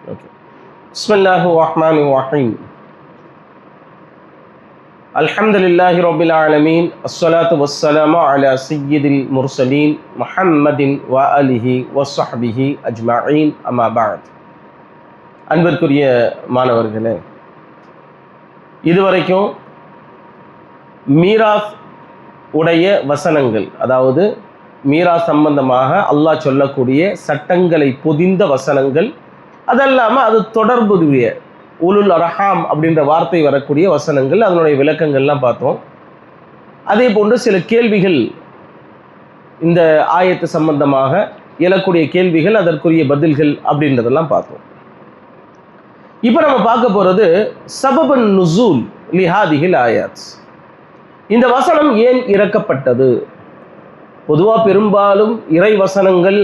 Okay. பிஸ்மில்லாஹிர் ரஹ்மானிர் ரஹீம். அல்ஹம்துலில்லாஹி ரப்பில் ஆலமீன். அஸ்ஸலாத்து வஸ்ஸலாமு அலா சய்யிதில் முர்சலீன் முஹம்மதின் வ ஆலிஹி வஸ்ஸஹ்பிஹி அஜ்மஈன். அம்மா பஅத். அன்பிற்குரிய மாணவர்களே, இதுவரைக்கும் மீராஸ் உடைய வசனங்கள், அதாவது மீராஸ் சம்பந்தமாக அல்லாஹ் சொல்லக்கூடிய சட்டங்களை பொதிந்த வசனங்கள், அதல்லாமல் அது தொடர்புடைய உலுல் அரஹாம் அப்படின்ற வார்த்தை வரக்கூடிய வசனங்கள், அதனுடைய விளக்கங்கள்லாம் பார்த்தோம். அதே போன்று சில கேள்விகள், இந்த ஆயத்து சம்பந்தமாக எழக்கூடிய கேள்விகள், அதற்குரிய பதில்கள் அப்படின்றதெல்லாம் பார்த்தோம். இப்போ நம்ம பார்க்க போகிறது சபபுன் நுசூல் லிஹாதிஹில் ஆயாத். இந்த வசனம் ஏன் இறக்கப்பட்டது? பொதுவாக பெரும்பாலும் இறை வசனங்கள்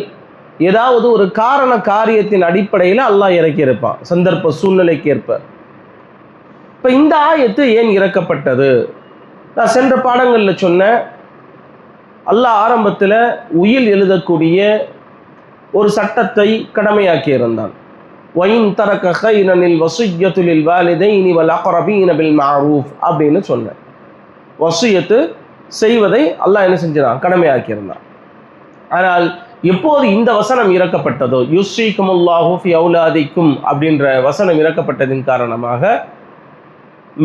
ஏதாவது ஒரு காரண காரியத்தின் அடிப்படையில் அல்லாஹ் இறக்கியிருப்பான், சந்தர்ப்ப சூழ்நிலைக்கு ஏற்ப. இப்போ இந்த ஆயத்து ஏன் இறக்கப்பட்டது? நான் சென்ற பாடங்களில் சொன்னேன், அல்லாஹ் ஆரம்பத்தில் உயில் எழுதக்கூடிய ஒரு சட்டத்தை கடமையாக்கி இருந்தான். வயின் தரக கைரனில் வசியத்து லில் வாலிதைனி வல் அக்ரபீன பில் மஅரூஃப் அப்படின்னு சொன்னேன். வசியத்து செய்வதை அல்லாஹ் என்ன செஞ்சான்? கடமையாக்கியிருந்தான். ஆனால் எப்போது இந்த வசனம் இறக்கப்பட்டதோ, யுஸ்ஸீகுமுல்லாஹு ஃபி அவுலாதிக்கும் அப்படின்ற வசனம் இறக்கப்பட்டதின் காரணமாக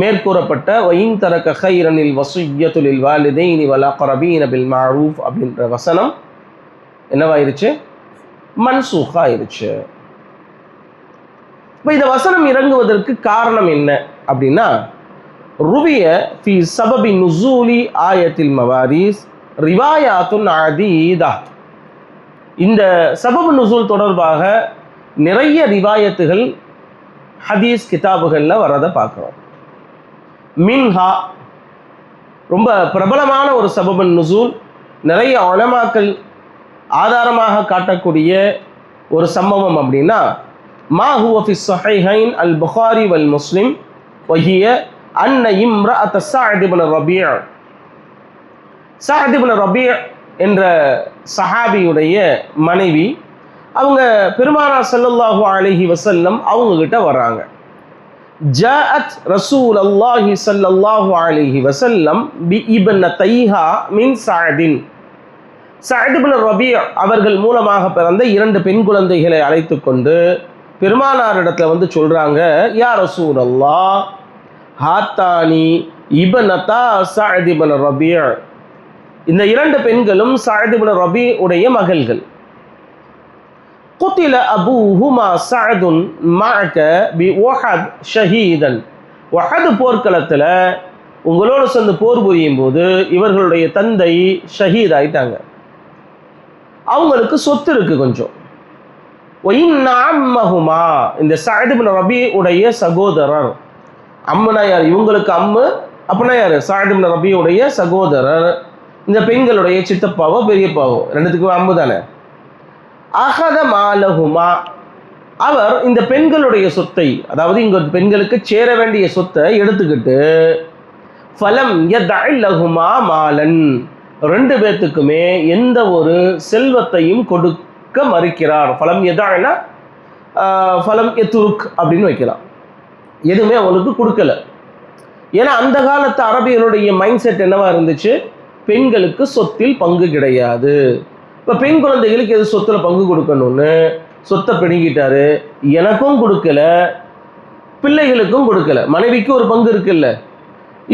மேற்கூறப்பட்ட வயின் தரக கைரனில் வசியத்து லில் வாலிதைனி வல் அக்ரபீன பில் மஅரூஃப் அப்படின்ற வசனம் என்னவாயிருச்சு? மன்சூஹ் ஆயிருச்சு. இப்போ இந்த வசனம் இறங்குவதற்கு காரணம் என்ன அப்படின்னா, ருவிய ஃபி சபபி நுசூலி ஆயத்தில் மவாரிஸ் ரிவாயாத்துன் அதீதா. இந்த சபபு நுசூல் தொடர்பாக நிறைய ரிவாயத்துகள் ஹதீஸ் கிதாபுகளில் வரதை பார்க்குறோம். மின்ஹா, ரொம்ப பிரபலமான ஒரு சபபு நுசூல், நிறைய உலமாக்கள் ஆதாரமாக காட்டக்கூடிய ஒரு சம்பவம் அப்படின்னா, மா ஹுவ ஃபி ஸஹீஹைன் அல் புகாரி வல் முஸ்லிம் வஹிய அன்ன இம்ரஅத ஸஅத் இப்னு ரபீஅ. ஸஅத் இப்னு ரபீஅ என்ற சஹாபியுடைய மனைவி, அவங்க பெருமானார் ஸல்லல்லாஹு அலைஹி வஸல்லம் அவங்க கிட்ட வர்றாங்க. ஜாஅத் ரசூலுல்லாஹி ஸல்லல்லாஹு அலைஹி வஸல்லம் பி இப்னதைஹா மின் ஸஅதின். ஸஅத் இப்னு ரபீஅ அவர்கள் மூலமாக பிறந்த 2 பெண் குழந்தைகளை அழைத்து கொண்டு பெருமானாரிடத்துல வந்து சொல்றாங்க, யா ரசூலல்லாஹ், ஹாத்தானி இப்னதா ஸஅத் இப்னு ரபீஅ. இந்த 2 பெண்களும் ஸஅத் இப்னு ரபீஅ உடைய மகள்கள். குத்தில அபூஹுமா ஸஅதுன் மஅக பி உஹத் ஷஹீதன். உஹத் போர்க்களத்தில் உங்களோடு சேர்ந்து போர் புரியும் போது இவர்களுடைய தந்தை ஷஹீத் ஆயிட்டாங்க. அவங்களுக்கு சொத்து இருக்கு கொஞ்சம். அம்மஹுமா, இந்த ஸஅத் இப்னு ரபீஅ உடைய சகோதரர். அம்முனா யார்? இவங்களுக்கு அம்மு. அப்படின்னா யார்? ஸஅத் இப்னு ரபீஅ உடைய சகோதரர். இந்த பெண்களுடைய சித்தப்பாவோ பெரியப்பாவோ, ரெண்டுத்துக்கும் அம்பு தானே. அகத மாலஹுமா, அவர் இந்த பெண்களுடைய சொத்தை, அதாவது இங்க பெண்களுக்கு சேர வேண்டிய சொத்தை எடுத்துக்கிட்டு, ஃபலம் யதஅல்லஹுமா மாலன், 2 பேர்த்துக்குமே எந்த ஒரு செல்வத்தையும் கொடுக்க மறுக்கிறார். ஃபலம் யதஅனா ஃபலம் யத்ருக் அப்படின்னு வைக்கலாம். எதுவுமே அவங்களுக்கு கொடுக்கல. ஏன்னா அந்த காலத்து அரபியனுடைய மைண்ட் செட் என்னவா இருந்துச்சு? பெண்களுக்கு சொத்தில் பங்கு கிடையாது. இப்போ பெண் குழந்தைகளுக்கு எது சொத்தில் பங்கு கொடுக்கணும்னு சொத்தை பிடுங்கிட்டாரு. எனக்கும் கொடுக்கல, பிள்ளைகளுக்கும் கொடுக்கல. மனைவிக்கு ஒரு பங்கு இருக்குல்ல,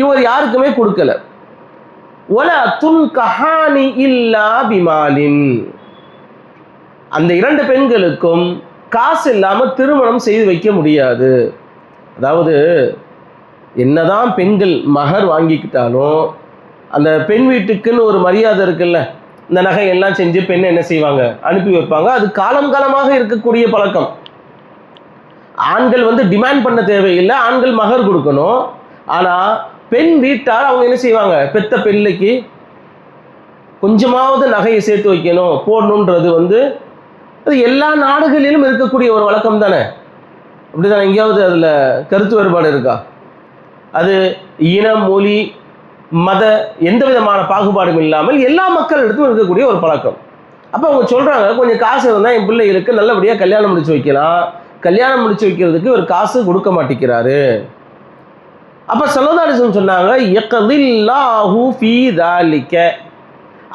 இவர் யாருக்குமே கொடுக்கல. வலா துன்கஹானி இல்லா பிமாலின், அந்த 2 பெண்களுக்கும் காசு இல்லாமல் திருமணம் செய்து வைக்க முடியாது. அதாவது என்னதான் பெண்கள் மகர் வாங்கிக்கிட்டாலும் அந்த பெண் வீட்டுக்குன்னு ஒரு மரியாதை இருக்குல்ல, இந்த நகையெல்லாம் செஞ்சு பெண்ணை என்ன செய்வாங்க? அனுப்பி வைப்பாங்க. அது காலம் காலமாக இருக்கக்கூடிய பழக்கம். ஆண்கள் வந்து டிமாண்ட் பண்ண தேவையில்லை, ஆண்கள் மகர் கொடுக்கணும். ஆனால் பெண் வீட்டார் அவங்க என்ன செய்வாங்க? பெத்த பிள்ளைக்கு கொஞ்சமாவது நகையை சேர்த்து வைக்கணும், போடணுன்றது வந்து அது எல்லா நாடுகளிலும் இருக்கக்கூடிய ஒரு வழக்கம் தானே. அப்படி தானே? எங்கேயாவது அதில் கருத்து வேறுபாடு இருக்கா? அது இனம், மொழி, மத எந்த விதமான பாகுபாடும் இல்லாமல் எல்லா மக்களிடத்தும் இருக்கக்கூடிய ஒரு பழக்கம். அப்போ அவங்க சொல்கிறாங்க, கொஞ்சம் காசு இருந்தால் என் பிள்ளைகளுக்கு நல்லபடியாக கல்யாணம் முடிச்சு வைக்கலாம், கல்யாணம் முடிச்சு வைக்கிறதுக்கு ஒரு காசு கொடுக்க மாட்டேங்கிறாரு. அப்போ ஸல்லல்லாஹு அலைஹி வஸல்லம் சொன்னாங்க, யக்தில்லாஹு ஃபீ தாலிக,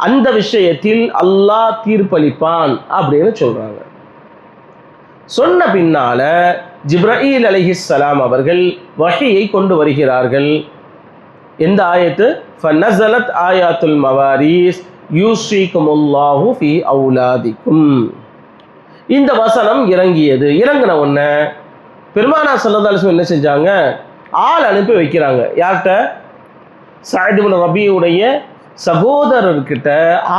அந்த விஷயத்தில் அல்லாஹ் தீர்ப்பளிப்பான் அப்படின்னு சொல்றாங்க. சொன்ன பின்னால ஜிப்ரீல் அலைஹிஸ்ஸலாம் அவர்கள் வஹியை கொண்டு வருகிறார்கள். எந்த ஆயத்து? ஃபனஸலத் ஆயாத்துல் மவாரிஸ் யூஸிகுமுல்லாஹு ஃபீ அவுலாதிக்கும். இந்த வசனம் இறங்கியது. இறங்கின உடனே பெருமானார் ஸல்லல்லாஹு அலைஹி வஸல்லம் என்ன செஞ்சாங்க? ஆள் அனுப்பி வைக்கிறாங்க. யார்கிட்ட? சஅத் இப்னு ரபீஉடைய சகோதரர்கிட்ட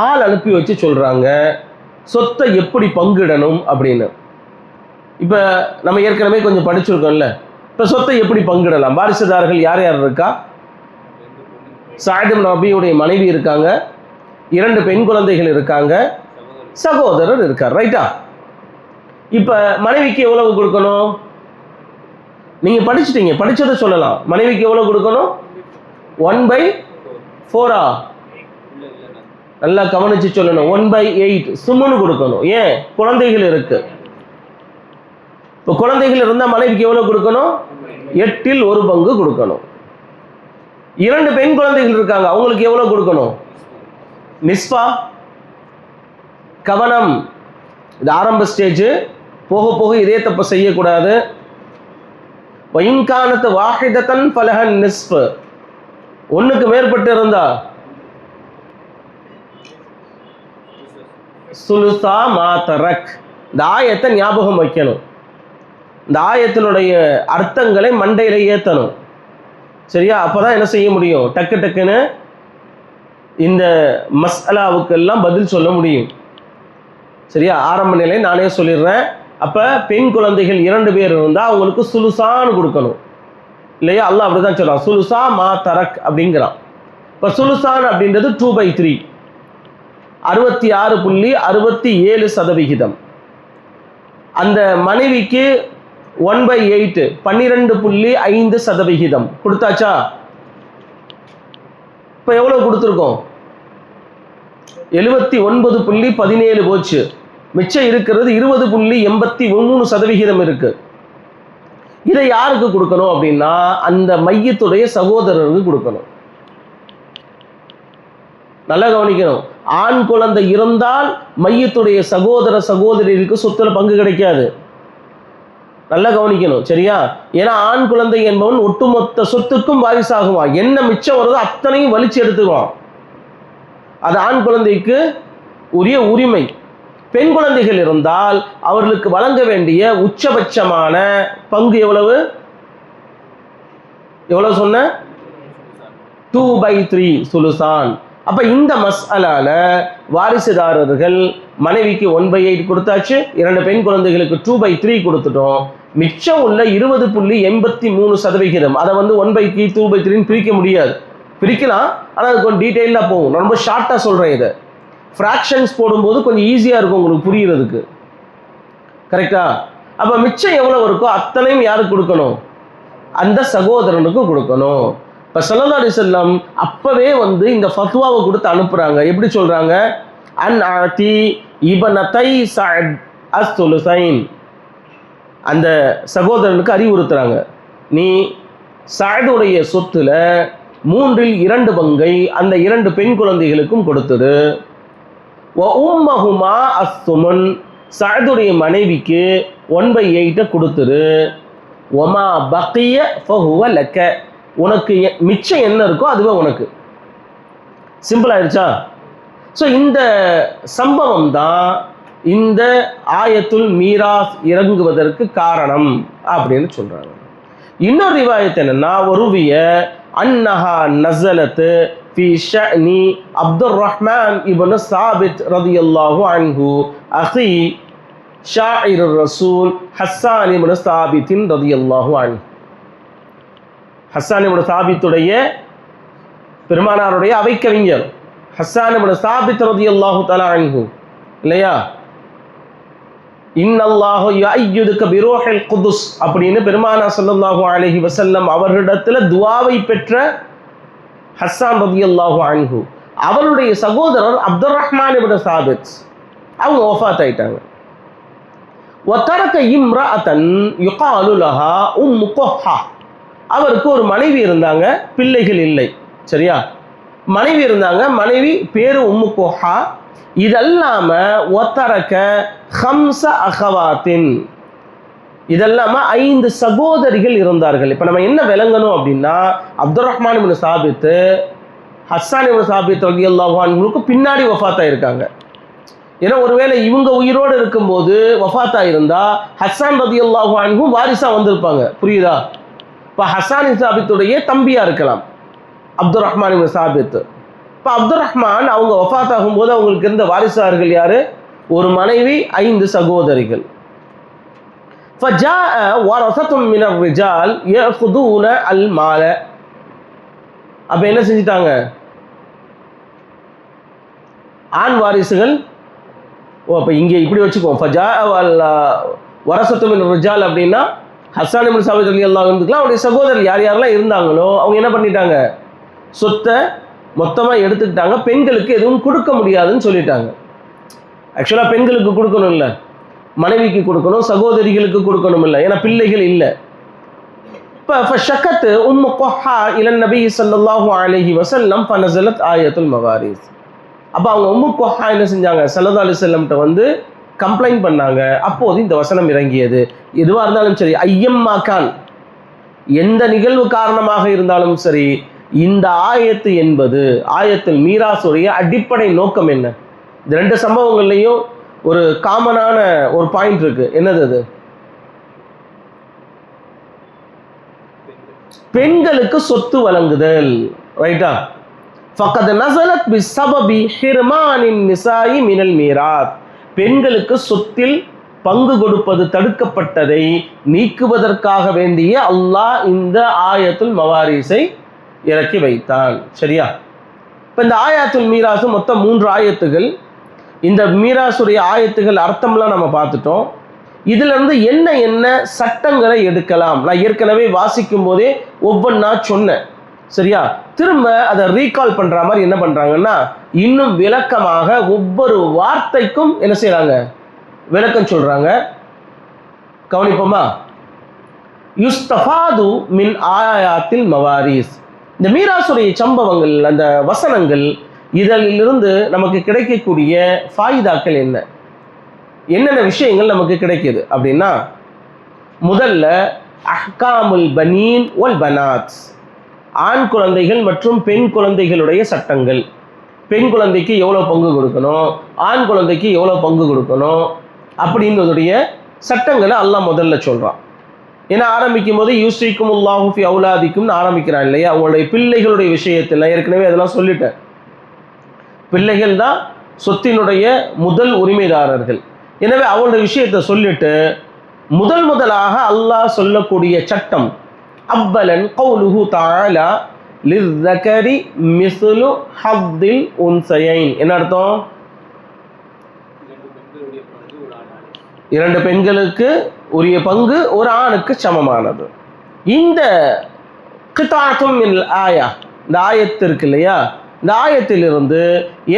ஆள் அனுப்பி வச்சு சொல்றாங்க சொத்தை எப்படி பங்கிடணும் அப்படின்னு. இப்போ நம்ம ஏற்கனவே கொஞ்சம் படிச்சிருக்கோம்ல, இப்போ சொத்தை எப்படி பங்கிடலாம்? வாரிசுதாரர்கள் யார் யார் இருக்கா? சஅத் இப்னு ரபீஉடைய மனைவி இருக்காங்க, 2 பெண் குழந்தைகள் இருக்காங்க, சகோதரர் இருக்கார். ரைட்டா? இப்போ மனைவிக்கு எவ்வளவு கொடுக்கணும்? நீங்க படிச்சிட்டீங்க, படிச்சதை சொல்லலாம். மனைவிக்கு எவ்வளவு கொடுக்கணும்? 1/4. நல்லா கவனிச்சு சொல்லணும். 1/8 சும்முன்னு கொடுக்கணும். ஏன்? குழந்தைகள் இருக்கு. இப்போ குழந்தைகள் இருந்தால் மனைவிக்கு எவ்வளவு கொடுக்கணும்? 8ல் 1 பங்கு கொடுக்கணும். 2 பெண் குழந்தைகள் இருக்காங்க, அவங்களுக்கு எவ்வளவு கொடுக்கணும்? நிஸ்பா. கவனம், இது ஆரம்ப ஸ்டேஜ். போக போக இதே தப்ப செய்யக்கூடாது. வயின்கானத்து வாஹிதத்தன் ஃபலஹன் நிஸ்ஃப், ஒன்றுக்கு மேற்பட்டு இருந்தா சுலுசா மாதரக். இந்த ஆயத்தை ஞாபகம் வைக்கணும். இந்த ஆயத்தினுடைய அர்த்தங்களை மண்டையில ஏற்றணும். சரியா? அப்போதான் என்ன செய்ய முடியும்? டக்கு டக்குன்னு இந்த மஸ்அலாவுக்கெல்லாம் பதில் சொல்ல முடியும். சரியா? ஆரம்ப நிலை நானே சொல்லிடுறேன். அப்போ பெண் குழந்தைகள் 2 பேர் இருந்தால் அவங்களுக்கு சுலுசான்னு கொடுக்கணும் இல்லையா? அல்லாஹ் அப்படி தான் சொல்கிறான், சுலுசா மா தரக் அப்படிங்கிறான். இப்போ சுலுசான் அப்படின்றது 2/3, 66.67%. அந்த மனைவிக்கு 1/8, 12.5% கொடுத்தாச்சா? இப்போ எவ்வளோ கொடுத்துருக்கோம்? 79.17 போச்சு. மிச்சம் இருக்கிறது 20.83% இருக்கு. இதை யாருக்கு கொடுக்கணும் அப்படின்னா அந்த மையத்துடைய சகோதரருக்கு கொடுக்கணும். நல்லா கவனிக்கணும். ஆண் குழந்தை இருந்தால் மையத்துடைய சகோதர சகோதரிக்கு சொத்துல பங்கு கிடைக்காது. நல்லா கவனிக்கணும். சரியா? ஏன்னா ஆண் குழந்தை என்பவன் ஒட்டுமொத்த சொத்துக்கும் வாரிசாகுவான். என்ன மிச்சம் வருதோ அத்தனையும் வலிச்சு எடுத்துக்குவான். அது ஆண் குழந்தைக்கு உரிய உரிமை. பெண் குழந்தைகள் இருந்தால் அவர்களுக்கு வழங்க வேண்டிய உச்சபட்சமான பங்கு எவ்வளவு? எவ்வளவு சொன்ன? 2/3 சுலுசான். அப்ப இந்த மஸ்அலால வாரிசுதாரர்கள் மனைவிக்கு 1/8 கொடுத்தாச்சு, 2 பெண் குழந்தைகளுக்கு 2/3 கொடுத்துட்டோம். மிச்சம் உள்ள 20.83%, அதை 1/3 2/3 பிரிக்க முடியாது. பிரிக்கலாம், ஆனால் அது கொஞ்சம் டீட்டெயிலாக போகும். நான் ரொம்ப ஷார்ட்டாக சொல்கிறேன். இதை ஃப்ராக்ஷன்ஸ் போடும்போது கொஞ்சம் ஈஸியாக இருக்கும் உங்களுக்கு புரிகிறதுக்கு. கரெக்டா? அப்போ மிச்சம் எவ்வளோ இருக்கோ அத்தனையும் யாருக்கு கொடுக்கணும்? அந்த சகோதரனுக்கு கொடுக்கணும். இப்போ ஸல்லல்லாஹு அலைஹி வஸல்லம் அப்பவே இந்த ஃபத்வாவை கொடுத்து அனுப்புகிறாங்க. எப்படி சொல்கிறாங்க? அன் ஆதி இப்னதை சஅத் அஸ்-சுலுஸைன். அந்த சகோதரனுக்கு அறிவுறுத்துறாங்க, நீ சஅதுடைய சொத்துல 3ல் 2 பங்கை அந்த 2 பெண் குழந்தைகளுக்கும் கொடுத்துரு. உம்மஹுமா அஸ்-சுமன், சஅதுடைய மனைவிக்கு 1/8 கொடுத்துரு. ஒமா பக்கிய ஃபஹுவ லக்க, உனக்கு மிச்சம் என்ன இருக்கோ அதுவே உனக்கு. சிம்பிள் ஆயிடுச்சா? ஸோ இந்த சம்பவம் தான் இந்த ஆயத்துல் மீராஸ் இறங்குவதற்கு காரணம் அப்படின்னு சொல்றாங்க. இன்னொரு ரிவாயத் என்னன்னா, ஒருவிய அன்னஹா நஸலத் ஃபி ஷஅனி அப்துர் ரஹ்மான் இப்னு சாபித் ரலியல்லாஹு அன்ஹு அஹி ஷாயிர் ரசூல் ஹஸ்ஸான் இப்னு சாபித் ரலியல்லாஹு அன்ஹு. ஹஸ்ஸான் இப்னு சாபித்துடைய பெருமானாருடைய அவைக்கவிஞர் ஹஸ்ஸான் இப்னு சாபித் ரலியல்லாஹு தஆலா அன்ஹு இல்லையா? இன்னல்லாஹு யுஅய்யிதுக பிரூஹில் குதுஸ் அப்படின்னு பெருமானார் ஸல்லல்லாஹு அலைஹி வஸல்லம் அவர்களிடத்துல துஆவை பெற்ற ஹஸ்ஸான் ரலியல்லாஹு அன்ஹு, அவருடைய சகோதரர் அப்துர் ரஹ்மான் இப்னு சாபித் அவங்க வஃபாத் ஆயிட்டாங்க. வதரக இம்ரஅத்தன் யுகாலு லஹா உம்மு குஹா. அவருக்கு ஒரு மனைவி இருந்தாங்க, பிள்ளைகள் இல்லை. சரியா? மனைவி இருந்தாங்க, மனைவி பேரு உம்மு குஹா. இதல்லாம வதரக ஹம்ஸ அகவாத்தின், இதெல்லாம 5 சகோதரிகள் இருந்தார்கள். இப்போ நம்ம என்ன விளங்கணும் அப்படின்னா, அப்துல் ரஹ்மான் இப்னு சாபித், ஹஸ்ஸான் இப்னு சாபித் ரலியல்லாஹு அன்ஹுக்கு பின்னாடி வஃபாத்தா இருக்காங்க. ஏன்னா ஒருவேளை இவங்க உயிரோடு இருக்கும்போது வஃபாத்தா இருந்தா ஹஸ்ஸான் ரலியல்லாஹு அன்ஹு வாரிசா வந்திருப்பாங்க. புரியுதா? இப்போ ஹஸ்ஸான் இப்னு சாபித்துடைய தம்பியா இருக்கலாம் அப்துல் ரஹ்மான் இப்னு சாபித். இப்போ அப்துல் ரஹ்மான் அவங்க வஃபாத் ஆகும்போது அவங்களுக்கு இருந்த வாரிசார்கள் யாரு? ஒரு மனைவி, 5 சகோதரிகள். فجاء ورثة من الرجال يأخذون المال. அப்ப என்ன செஞ்சிட்டாங்க? ஆண் வாரிசுகள். அப்ப இங்கே இப்படி வச்சுக்குவோம், ஃபஜாஅ வரஸத்து மின் ரிஜால் அப்படின்னா ஹஸ்ஸான் இப்னு சாபித் ரலியல்லாஹு அன்ஹுலாம் அவருடைய சகோதரர் யார் யாரெல்லாம் இருந்தாங்களோ அவங்க என்ன பண்ணிட்டாங்க? சொத்தை மொத்தமாக எடுத்துக்கிட்டாங்க. பெண்களுக்கு எதுவும் கொடுக்க முடியாதுன்னு சொல்லிட்டாங்க. ஆக்சுவலாக பெண்களுக்கு கொடுக்கணும் இல்லை, மனைவிக்கு கொடுக்கணும், சகோதரிகளுக்கு கொடுக்கணும் இல்லை, ஏன்னா பிள்ளைகள் இல்லை. இப்போ ஃபஷக்கத் உம்மு குஹா இலன் நபி ஸல்லல்லாஹு அலைஹி வஸல்லம் ஃபனஸலத் ஆயத்துல் மவாரிஸ். அப்போ அவங்க உம்மு குஹா என்ன செஞ்சாங்க? ஸல்லல்லாஹு அலைஹி வஸல்லம்ட்ட வந்து கம்ப்ளைண்ட் பண்ணாங்க. அப்போது இந்த வசனம் இறங்கியது. எதுவாக இருந்தாலும் சரி, ஐயம்மா கான், எந்த நிகழ்வு காரணமாக இருந்தாலும் சரி, இந்த ஆயத்து என்பது ஆயத்துல் மீராஸுடைய அடிப்படை நோக்கம் என்ன? இந்த 2 சம்பவங்கள்லையும் ஒரு காமனான ஒரு பாயிண்ட் இருக்கு. என்னது அது? பெண்களுக்கு சொத்து வழங்குதல். ரைட்டா? ஃபக்கத் நஸலத் பிஸபபி ஹிர்மானின் நிசாயி மினல் மீராத். பெண்களுக்கு சொத்தில் பங்கு கொடுப்பது தடுக்கப்பட்டதை நீக்குவதற்காக வேண்டிய அல்லாஹ் இந்த ஆயத்துல் மவாரிஸை இறக்கி வைத்தான். சரியா? இப்போ இந்த ஆயத்துல் மீராஸ் மொத்தம் 3 ஆயத்துகள். இந்த மீராசுடைய ஆயத்துகள் அர்த்தம்லாம் நம்ம பார்த்துட்டோம். இதிலிருந்து என்ன என்ன சட்டங்களை எடுக்கலாம் நான் ஏற்கனவே வாசிக்கும் போதே ஒவ்வொன்றா சொன்னேன். சரியா? திரும்ப அதை ரீகால் பண்ற மாதிரி என்ன பண்றாங்கன்னா, இன்னும் விளக்கமாக ஒவ்வொரு வார்த்தைக்கும் என்ன செய்யறாங்க? விளக்கம் சொல்றாங்க. கவனிப்போமா? யுஸ்தஃபாது மின் ஆயாத்தில் மவாரிஸ். இந்த மீராசுடைய சம்பவங்கள், அந்த வசனங்கள், இதிலிருந்து நமக்கு கிடைக்கக்கூடிய ஃபாயிதாக்கள் என்ன, என்னென்ன விஷயங்கள் நமக்கு கிடைக்குது அப்படின்னா, முதல்ல அஹ்காமுல் பனீன் வல் பனாத், ஆண் குழந்தைகள் மற்றும் பெண் குழந்தைகளுடைய சட்டங்கள். பெண் குழந்தைக்கு எவ்வளோ பங்கு கொடுக்கணும், ஆண் குழந்தைக்கு எவ்வளோ பங்கு கொடுக்கணும் அப்படின்றதுடைய சட்டங்களை அல்லாஹ் முதல்ல சொல்கிறான். ஏன்னா ஆரம்பிக்கும் போது யூஸ்ரீக்குமுல்லாஹு ஃபி அவுலாதிக்கும்னு ஆரம்பிக்கிறான் இல்லையா? அவங்களுடைய பிள்ளைகளுடைய விஷயத்தில் நான் ஏற்கனவே அதெல்லாம் சொல்லிட்டேன். பிள்ளைகள் தான் சொத்தினுடைய முதல் உரிமைதாரர்கள். எனவே அவங்களுடைய விஷயத்தை சொல்லிட்டு முதலாக அல்லாஹ் சொல்லக்கூடிய சட்டம் அவ்வலன் கௌலுஹு தஆலா லிஸ்ஸகரி மிஸ்லு ஹஃதில் உன்சயைன். என்ன அர்த்தம்? 2 பெண்களுக்கு உரிய பங்கு ஒரு ஆணுக்கு சமமானது. இந்த கிதாத்தும் மின் ஆயா, இந்த ஆயத்து இருக்கு இல்லையா, இந்த ஆயத்திலிருந்து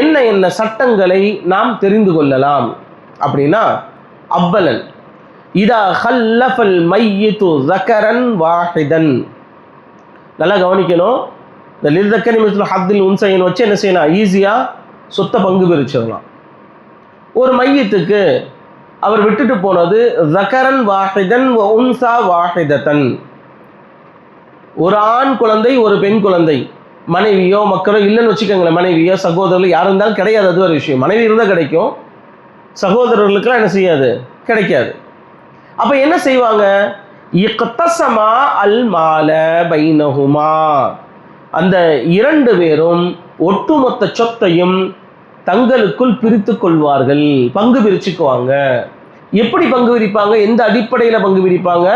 என்ன என்ன சட்டங்களை நாம் தெரிந்து கொள்ளலாம் அப்படின்னா, அவ்வலன் இதா ஹல்லஃபல் மையிது ஸக்கரன் வாஹிதன். நல்லா கவனிக்கணும். இந்த லிஸ்ஸக்கரி மிஸ்லு ஹஃதில் உன்சயைன் வச்சு என்ன செய்யலாம்? ஈஸியாக சொத்தை பங்கு பிரிச்சிடலாம். ஒரு மையத்துக்கு அவர் விட்டுட்டு போனது ஸக்கரன் வாஹிதன் வ உன்சா வாஹிதத்தன், ஒரு ஆண் குழந்தை ஒரு பெண் குழந்தை, மனைவியோ மக்களோ இல்லைன்னு வச்சுக்கோங்களேன், மனைவியோ சகோதரர்களோ யார் இருந்தாலும் கிடையாது, அது ஒரு விஷயம். மனைவி இருந்தால் கிடைக்கும், சகோதரர்களுக்கெல்லாம் என்ன செய்யாது? கிடைக்காது. அப்போ என்ன செய்வாங்க? இக்தஸமா அல் மால பைனஹுமா, அந்த 2 பேரும் ஒட்டுமொத்த சொத்தையும் தங்களுக்குள் பிரித்து கொள்வார்கள், பங்கு பிரிச்சுக்குவாங்க. எப்படி பங்கு பிரிப்பாங்க? எந்த அடிப்படையில் பங்கு பிரிப்பாங்க?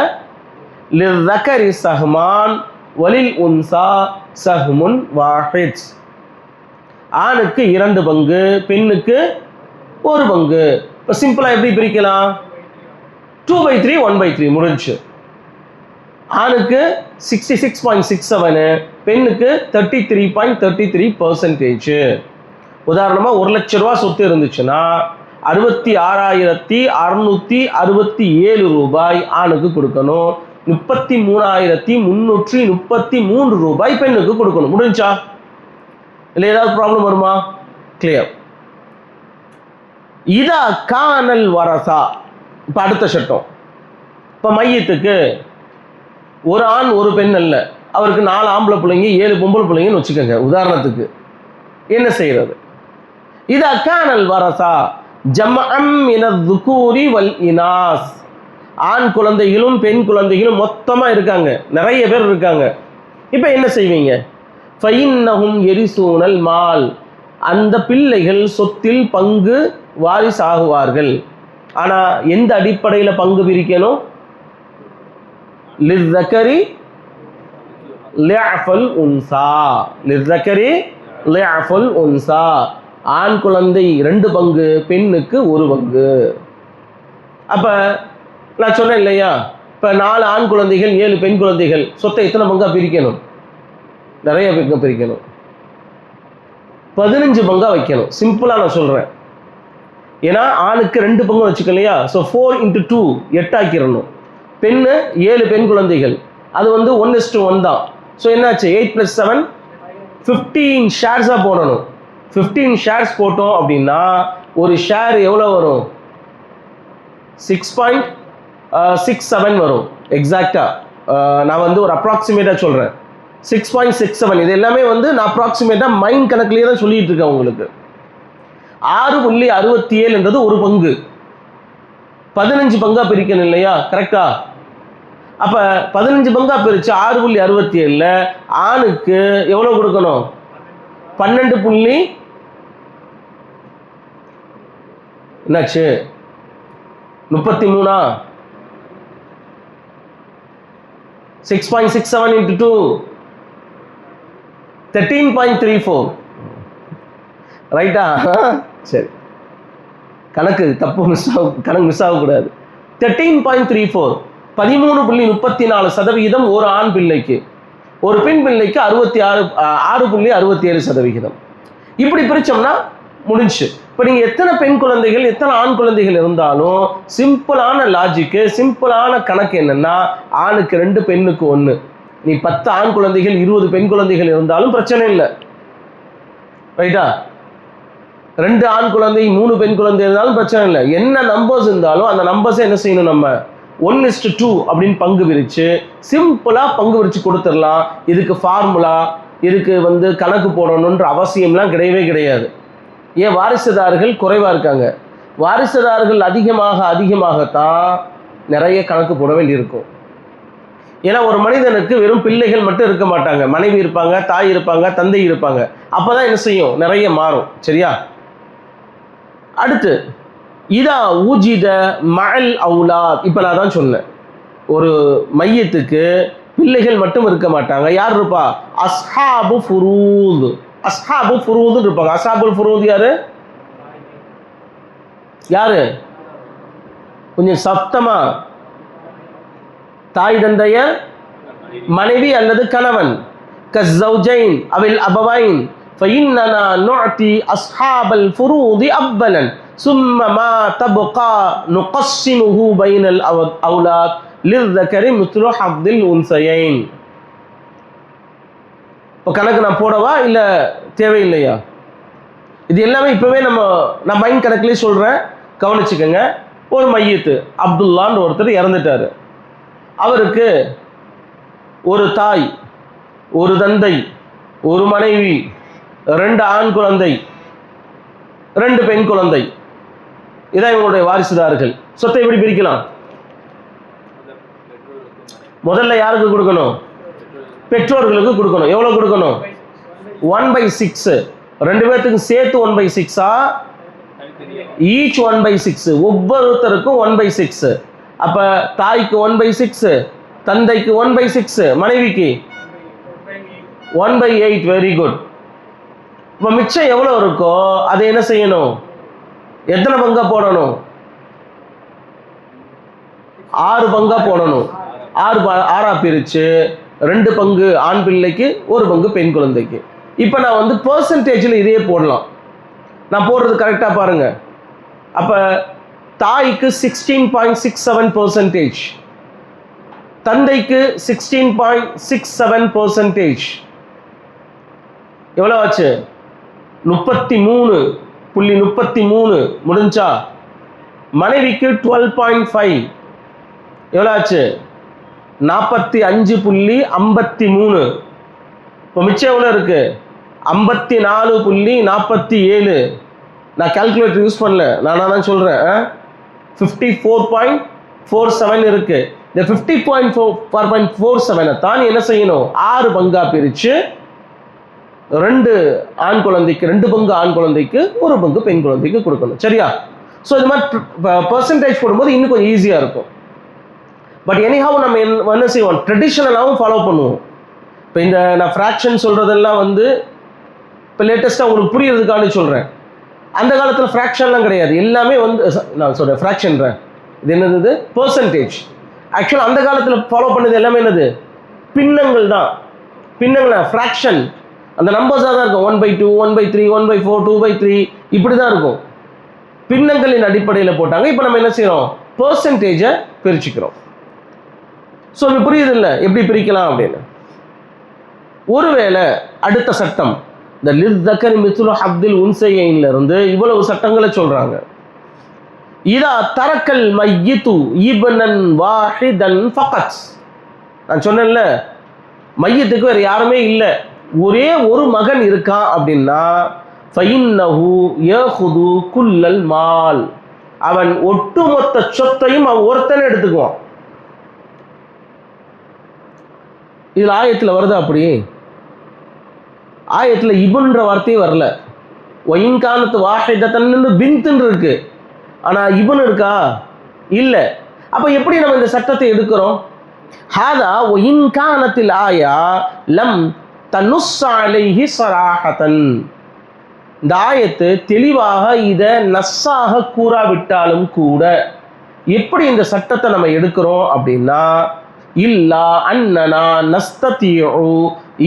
லிஸ்ஸகரி ஸஹ்மான் வலில் உன்சா ஸஹ்முன் வாஹித். ஆணுக்கு 2 பங்கு, பெண்ணுக்கு 1 பங்கு. இப்போ சிம்பிளாக எப்படி பிரிக்கலாம்? 2/3 1/3 முடிஞ்சு. ஆணுக்கு 66.67, பெண்ணுக்கு 33.33%. உதாரணமாக 1 லட்ச ரூபா சொத்து இருந்துச்சுன்னா 66,667 ரூபாய் ஆணுக்கு கொடுக்கணும், 33,333 ரூபாய் பெண்ணுக்கு கொடுக்கணும். முடிஞ்சா? இல்லை ஏதாவது ப்ராப்ளம் வருமா? கிளியர். இதா கானல் வரசா. இப்போ அடுத்த சட்டம். இப்போ மையத்துக்கு ஒரு ஆண் ஒரு பெண் அல்ல, அவருக்கு 4 ஆம்பளை பிள்ளைங்க 7 பொம்பளை பிள்ளைங்கன்னு வச்சுக்கோங்க உதாரணத்துக்கு. என்ன செய்யறது? இதா கானல் வரசா ஜம்அம் மினல் துகூரி வல் இனாஸ். ஆண் குழந்தைகளும் பெண் குழந்தைகளும் மொத்தமா இருக்காங்க, நிறைய பேர் இருக்காங்க. இப்போ என்ன செய்வீங்க? ஃபைன்னஹும் எரிசூனல் மால். அந்த பிள்ளைகள் சொத்தில் பங்கு வாரிசாகுவார்கள். ஆனால் எந்த அடிப்படையில் பங்கு பிரிக்கணும்? லிஸ்ஸக்கரி லிஅஃபல் உன்சா. லிஸ்ஸக்கரி லிஅஃபல் உன்சா. ஆண் குழந்தை 2 பங்கு, பெண்ணுக்கு 1 பங்கு. அப்போ நான் சொன்னேன் இல்லையா, இப்போ 4 ஆண் குழந்தைகள் 7 பெண் குழந்தைகள், சொத்தை எத்தனை பங்காக பிரிக்கணும்? நிறைய பங்காக பிரிக்கணும். 15 பங்காக வைக்கணும். சிம்பிளாக நான் சொல்கிறேன். ஏன்னா ஆணுக்கு 2 பங்கு வச்சுக்க இல்லையா. ஸோ 4 × 2 8 ஆக்கிடணும். பெண்ணு 7 பெண் குழந்தைகள், அது வந்து 1:1 தான். ஸோ என்னாச்சு? 8 + 7 15 ஷேர்ஸாக போடணும். 15 ஷேர்ஸ் போட்டோம் அப்படின்னா ஒரு ஷேர் எவ்வளோ வரும்? 6.67 வரும். எக்ஸாக்டாக நான் வந்து ஒரு அப்ராக்சிமேட்டாக சொல்கிறேன், 6.67. இது எல்லாமே வந்து நான் அப்ராக்சிமேட்டாக மைண்ட் கணக்குலேயே தான் சொல்லிட்டு இருக்கேன் உங்களுக்கு. 6.67 என்றது 1 பங்கு. 15 பங்கா பிரிக்கணும் இல்லையா? கரெக்டா? அப்ப 15 பங்கா பிரிச்சு 6.67 ஆணுக்கு எவ்வளவு கொடுக்கணும்? 12. என்னாச்சு? 33. 6.67 × 2 13.34. ரைட்டா? சரி, கணக்கு தப்பு கணக்கு மிஸ் ஆகக்கூடாது. 13.34 13.34% ஒரு ஆண் பிள்ளைக்கு, ஒரு பெண் பிள்ளைக்கு 6.67%. இப்படி பிரிச்சோம்னா முடிஞ்சு. இப்போ நீங்கள் எத்தனை பெண் குழந்தைகள் எத்தனை ஆண் குழந்தைகள் இருந்தாலும் சிம்பிளான லாஜிக்கு, சிம்பிளான கணக்கு என்னன்னா, ஆணுக்கு 2 பெண்ணுக்கு 1. நீ 10 ஆண் குழந்தைகள் 20 பெண் குழந்தைகள் இருந்தாலும் பிரச்சனை இல்லை. ரைட்டா? 2 ஆண் குழந்தை 3 பெண் குழந்தை இருந்தாலும் பிரச்சனை இல்லை. என்ன நம்பர்ஸ் இருந்தாலும் அந்த நம்பர்ஸை என்ன செய்யணும்? நம்ம 1:2 அப்படின்னு பங்கு பிரித்து சிம்பிளாக பங்கு பிரித்து கொடுத்துடலாம். இதுக்கு ஃபார்முலா, இதுக்கு வந்து கணக்கு போடணுன்ற அவசியம்லாம் கிடையவே கிடையாது. ஏன்? வாரிசுதாரர்கள் குறைவாக இருக்காங்க. வாரிசுதாரர்கள் அதிகமாகத்தான் நிறைய கணக்கு போட வேண்டியிருக்கும். ஏன்னா ஒரு மனிதனுக்கு வெறும் பிள்ளைகள் மட்டும் இருக்க மாட்டாங்க, மனைவி இருப்பாங்க, தாய் இருப்பாங்க, தந்தை இருப்பாங்க. அப்போ தான் என்ன செய்யும்? நிறைய மாறும். சரியா? அடுத்து இதா ஊஜித மஅல் அவுலாத். இப்போ நான் தான் சொன்னேன், ஒரு மையத்துக்கு பிள்ளைகள் மட்டும் இருக்க மாட்டாங்க. யார் இருப்பா? அஸ்ஹாபு ஃபுரூத். அஸ்ஹாபு ஃபுரூத் இருப்பாங்க. அஸ்ஹாபுல் ஃபுரூத் யாரு? யாரு? கொஞ்சம் சத்தமா. தாய் தந்தையர், மனைவி அல்லது கணவன். கஸ்ஸௌஜைன் அவில் அபவைன் فإننا نعطي أصحاب الفروض أبلا ثم ما تبقى نقسمه بين الأولاد للذكر مثل حظ الأنثيين. இப்போ கணக்கு நான் போடவா இல்லை தேவையில்லையா? இது எல்லாமே இப்போவே நான் மைண்ட் கணக்குலேயே சொல்கிறேன், கவனிச்சுக்கோங்க. ஒரு மையத்து அப்துல்லான்னு ஒருத்தர் இறந்துட்டார். அவருக்கு ஒரு தாய், ஒரு தந்தை, ஒரு மனைவி, 2 ஆண் குழந்தை, 2 பெண் குழந்தை. இதான் இவங்களுடைய வாரிசுதாரர்கள். சொத்தை எப்படி பிரிக்கலாம்? முதல்ல யாருக்கு கொடுக்கணும்? பெற்றோர்களுக்கு கொடுக்கணும். எவ்வளவு கொடுக்கணும்? 1/6. 2 பேர்த்துக்கு சேர்த்து 1/6. ஈச் 1/6. ஒவ்வொருத்தருக்கும் 1/6. அப்ப தாய்க்கு 1/6, தந்தைக்கு 1/6, மனைவிக்கு 1/8. Very good. இப்போ மிச்சம் எவ்வளோ இருக்கோ அதை என்ன செய்யணும்? எத்தனை பங்கா போடணும்? 6 பங்கா போடணும். 6 பிரித்து 2 பங்கு ஆண் பிள்ளைக்கு, 1 பங்கு பெண் குழந்தைக்கு. இப்போ நான் வந்து பெர்சன்டேஜில் இதே போடலாம். நான் போடுறது கரெக்டாக பாருங்க. அப்போ தாய்க்கு 16.67%, தந்தைக்கு 16.67%. எவ்வளோ ஆச்சு? 33.33 முடிஞ்சா. மனைவிக்கு 12.5 எவ்வளோ ஆச்சு? 45.53. இப்போ மிச்சம் எவ்வளோ இருக்கு? 54.47. நான் கால்குலேட்டர் யூஸ் பண்ணல, நான் தான் சொல்கிறேன். 54.47 இருக்கு. இந்த 50.47 தான் என்ன செய்யணும்? 6 பங்கா பிரித்து 2 ஆண் குழந்தைக்கு, 2 பங்கு ஆண் குழந்தைக்கு, 1 பங்கு பெண் குழந்தைக்கு கொடுக்கணும். சரியா? ஸோ இது மாதிரி பர்சன்டேஜ் போடும்போது இன்னும் கொஞ்சம் ஈஸியாக இருக்கும். பட் எனிஹாவ் நம்ம என்ன செய்வோம்? ட்ரெடிஷ்னலாகவும் ஃபாலோ பண்ணுவோம். இப்போ இந்த நான் ஃப்ராக்ஷன் சொல்கிறதெல்லாம் வந்து இப்போ லேட்டஸ்ட்டாக உங்களுக்கு புரியறதுக்காண்டி சொல்கிறேன். அந்த காலத்தில் ஃப்ராக்ஷன்லாம் கிடையாது, எல்லாமே வந்து நான் சொல்கிறேன் ஃப்ராக்ஷன்றேன். இது என்னது? பர்சன்டேஜ். ஆக்சுவலாக அந்த காலத்தில் ஃபாலோ பண்ணது எல்லாமே என்னது? பின்னங்கள் தான். பின்னங்கள் ஃப்ராக்ஷன் அந்த நம்பர்ஸாக தான் இருக்கும். 1/2, 1/3, 1/4, 2/3 இப்படி தான் இருக்கும். பின்னங்களின் அடிப்படையில் போட்டாங்க. இப்போ நம்ம என்ன செய்கிறோம்? பர்சன்டேஜை பிரிச்சுக்கிறோம். ஸோ இது புரியுது இல்லை எப்படி பிரிக்கலாம் அப்படின்னு? ஒருவேளை அடுத்த சட்டம் இந்த லிஸ்ஸக்கரி மிஸ்லு ஹத்தில் உன்சையிலிருந்து இவ்வளவு சட்டங்களை சொல்றாங்க. இதா தரக்கல் மையித்து இப்னன் வாஹிதன் ஃபகத். நான் சொன்னேன்ல, மையத்துக்கு வேறு யாருமே இல்லை, ஒரே ஒரு மகன் இருக்கான் அப்படின்னா ஃபைன்னஹு யஹுது குல்லல் மால், அவன் ஒட்டுமொத்த சொத்தையும் அவன் ஒருத்தனை எடுத்துக்குவான். இதில் ஆயத்தில் வருது அப்படி? ஆயத்தில் இபுன்ற வார்த்தையே வரல. ஒயின்கானத்து வாஹிதத்தன்னு பின்த்துன்னு இருக்கு, ஆனால் இபுன் இருக்கா? இல்லை. அப்போ எப்படி நம்ம இந்த சட்டத்தை எடுக்கிறோம்? ஹாதா ஒயின்கானத்தில் ஆயா லம் தனுஸ் அலைஹி ஸராஹதன். இந்த ஆயத்து தெளிவாக இதை நஸ்ஸாக கூறாவிட்டாலும் கூட எப்படி இந்த சட்டத்தை நம்ம எடுக்கிறோம் அப்படின்னா, இல்லா அன்னனா நஸ்ததிஉ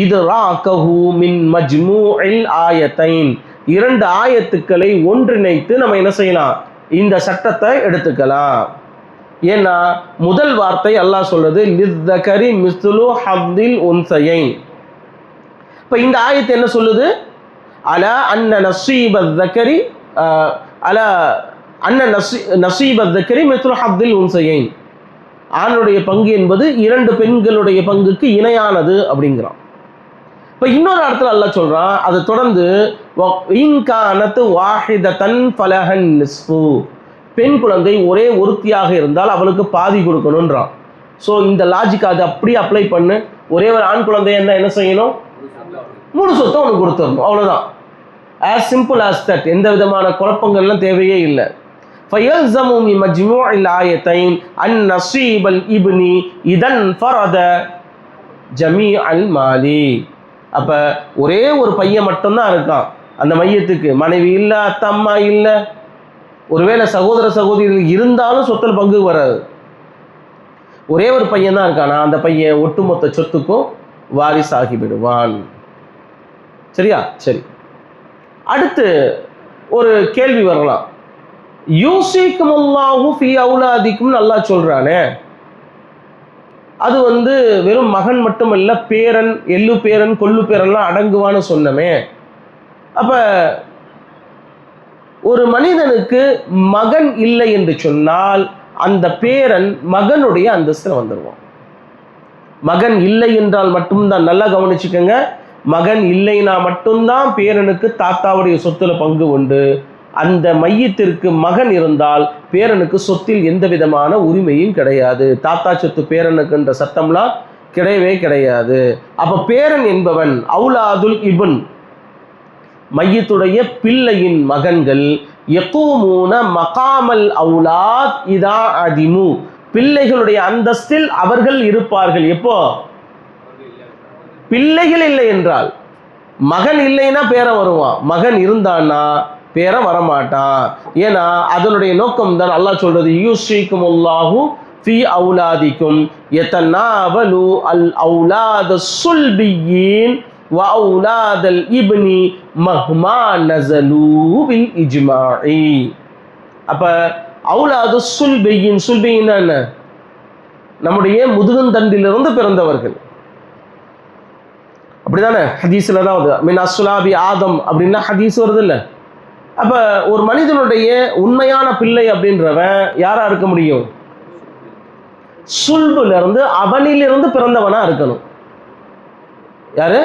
இத்ராகஹு மின் மஜ்மூஇல் ஆயத்தைன், 2 ஆயத்துக்களை ஒன்றிணைத்து நம்ம என்ன செய்யலாம்? இந்த சட்டத்தை எடுத்துக்கலாம். ஏன்னா முதல் வார்த்தை அல்லாஹ் சொல்றது லிஸ்ஸகரி மிஸ்லு ஹத்தில் உன்சையைன். இப்போ இந்த ஆயத்து என்ன சொல்லுது? அலா அன்ன நஸீபஸ்ஸகரி அலா அன்ன நஸீபஸ்ஸகரி மிஸ்லு ஹத்தில் உன்சையைன், ஆணுடைய பங்கு என்பது 2 பெண்களுடைய பங்குக்கு இணையானது அப்படிங்கிறான். இப்போ இன்னொரு இடத்துல அல்லாஹ் சொல்றான், அதை தொடர்ந்து இன்கானத்து வாஹிதத்தன் ஃபலஹன் நிஸ்ஃபு, பெண் குழந்தை ஒரே ஒருத்தியாக இருந்தால் அவளுக்கு பாதி கொடுக்கணுன்றான். ஸோ இந்த லாஜிக் அதை அப்படியே அப்ளை பண்ணு. ஒரே ஒரு ஆண் குழந்தை என்ன செய்யணும்? முழு சொத்தை உனக்கு கொடுத்துடணும், அவ்வளோதான். As simple as that. எந்த விதமான குழப்பங்கள்லாம் தேவையே இல்லை. فَيَلْزَمُ مِنْ مَجْمُوعِ الْآيَتَيْنِ أَنْ نَصِيبَ الْإِبْنِ إِذَا انْفَرَدَ جَمِيعَ الْمَالِ. அப்போ ஒரே ஒரு பையன் மட்டும்தான் இருக்கான், அந்த மையத்துக்கு மனைவி இல்லை, அத்தை அம்மா இல்லை, ஒருவேளை சகோதர சகோதரிகள் இருந்தாலும் சொத்தில் பங்கு வராது. ஒரே ஒரு பையன் தான் இருக்கானா, அந்த பையன் ஒட்டுமொத்த சொத்துக்கும் வாரிசாகி விடுவான். சரியா? சரி, அடுத்து ஒரு கேள்வி வரலாம். யூசிக்குமுல்லாஹு ஃபீ அவுலாதிக்கும் அல்லாஹ் சொல்றானே, அது வந்து வெறும் மகன் மட்டுமல்ல, பேரன், எள்ளு பேரன், கொள்ளு பேரன்லாம் அடங்குவான்னு சொன்னமே. அப்ப ஒரு மனிதனுக்கு மகன் இல்லை என்று சொன்னால் அந்த பேரன் மகனுடைய அந்தஸ்தில் வந்துடுவான். மகன் இல்லை என்றால் மட்டும்தான், நல்லா கவனிச்சுக்கோங்க, மகன் இல்லைனா மட்டும்தான் பேரனுக்கு தாத்தாவுடைய சொத்துல பங்கு உண்டு. அந்த மையத்திற்கு மகன் இருந்தால் பேரனுக்கு சொத்தில் எந்த விதமான உரிமையும் கிடையாது. தாத்தா சொத்து பேரனுக்குன்ற சட்டம்லாம் கிடையவே கிடையாது. அப்ப பேரன் என்பவன் அவுலாதுல் இப்ன், மையத்துடைய பிள்ளையின் மகன்கள், யகூமூன மகாமல் அவுலாத் இதா அதிமு, பிள்ளைகளுடைய அந்தஸ்தில் அவர்கள் இருப்பார்கள். எப்போ? பிள்ளைகள் இல்லை என்றால். மகன் இல்லைன்னா பேரன் வருவான், மகன் இருந்தான்னா பேரன் வரமாட்டான். ஏன்னா அதனுடைய நோக்கம் தான் அல்லாஹ் சொல்றது, யூசிக்குமுல்லாஹு ஃபீ அவுலாதிக்கும் யதனாவலு அல் அவுலாத சுல்பியின் வ அவுலாதல் இப்னி மஹ்மா நஸலு பில் இஜ்மாஇ. அப்ப அவுலாது சுல்பியின், சுல்பின்னா என்ன? நம்முடைய முதுகந்தண்டிலிருந்து பிறந்தவர்கள். அப்படிதானே? ஹதீஸ்ல தான் வருது, மின் அஸ்லாபி ஆதம் அப்படின்னா ஹதீஸ் வருது இல்ல? அப்ப ஒரு மனிதனுடைய உண்மையான பிள்ளை அப்படின்றவன் யாரா இருக்க முடியும்? சுல்புல இருந்து, அவனிலிருந்து பிறந்தவனா இருக்கணும். யாரு?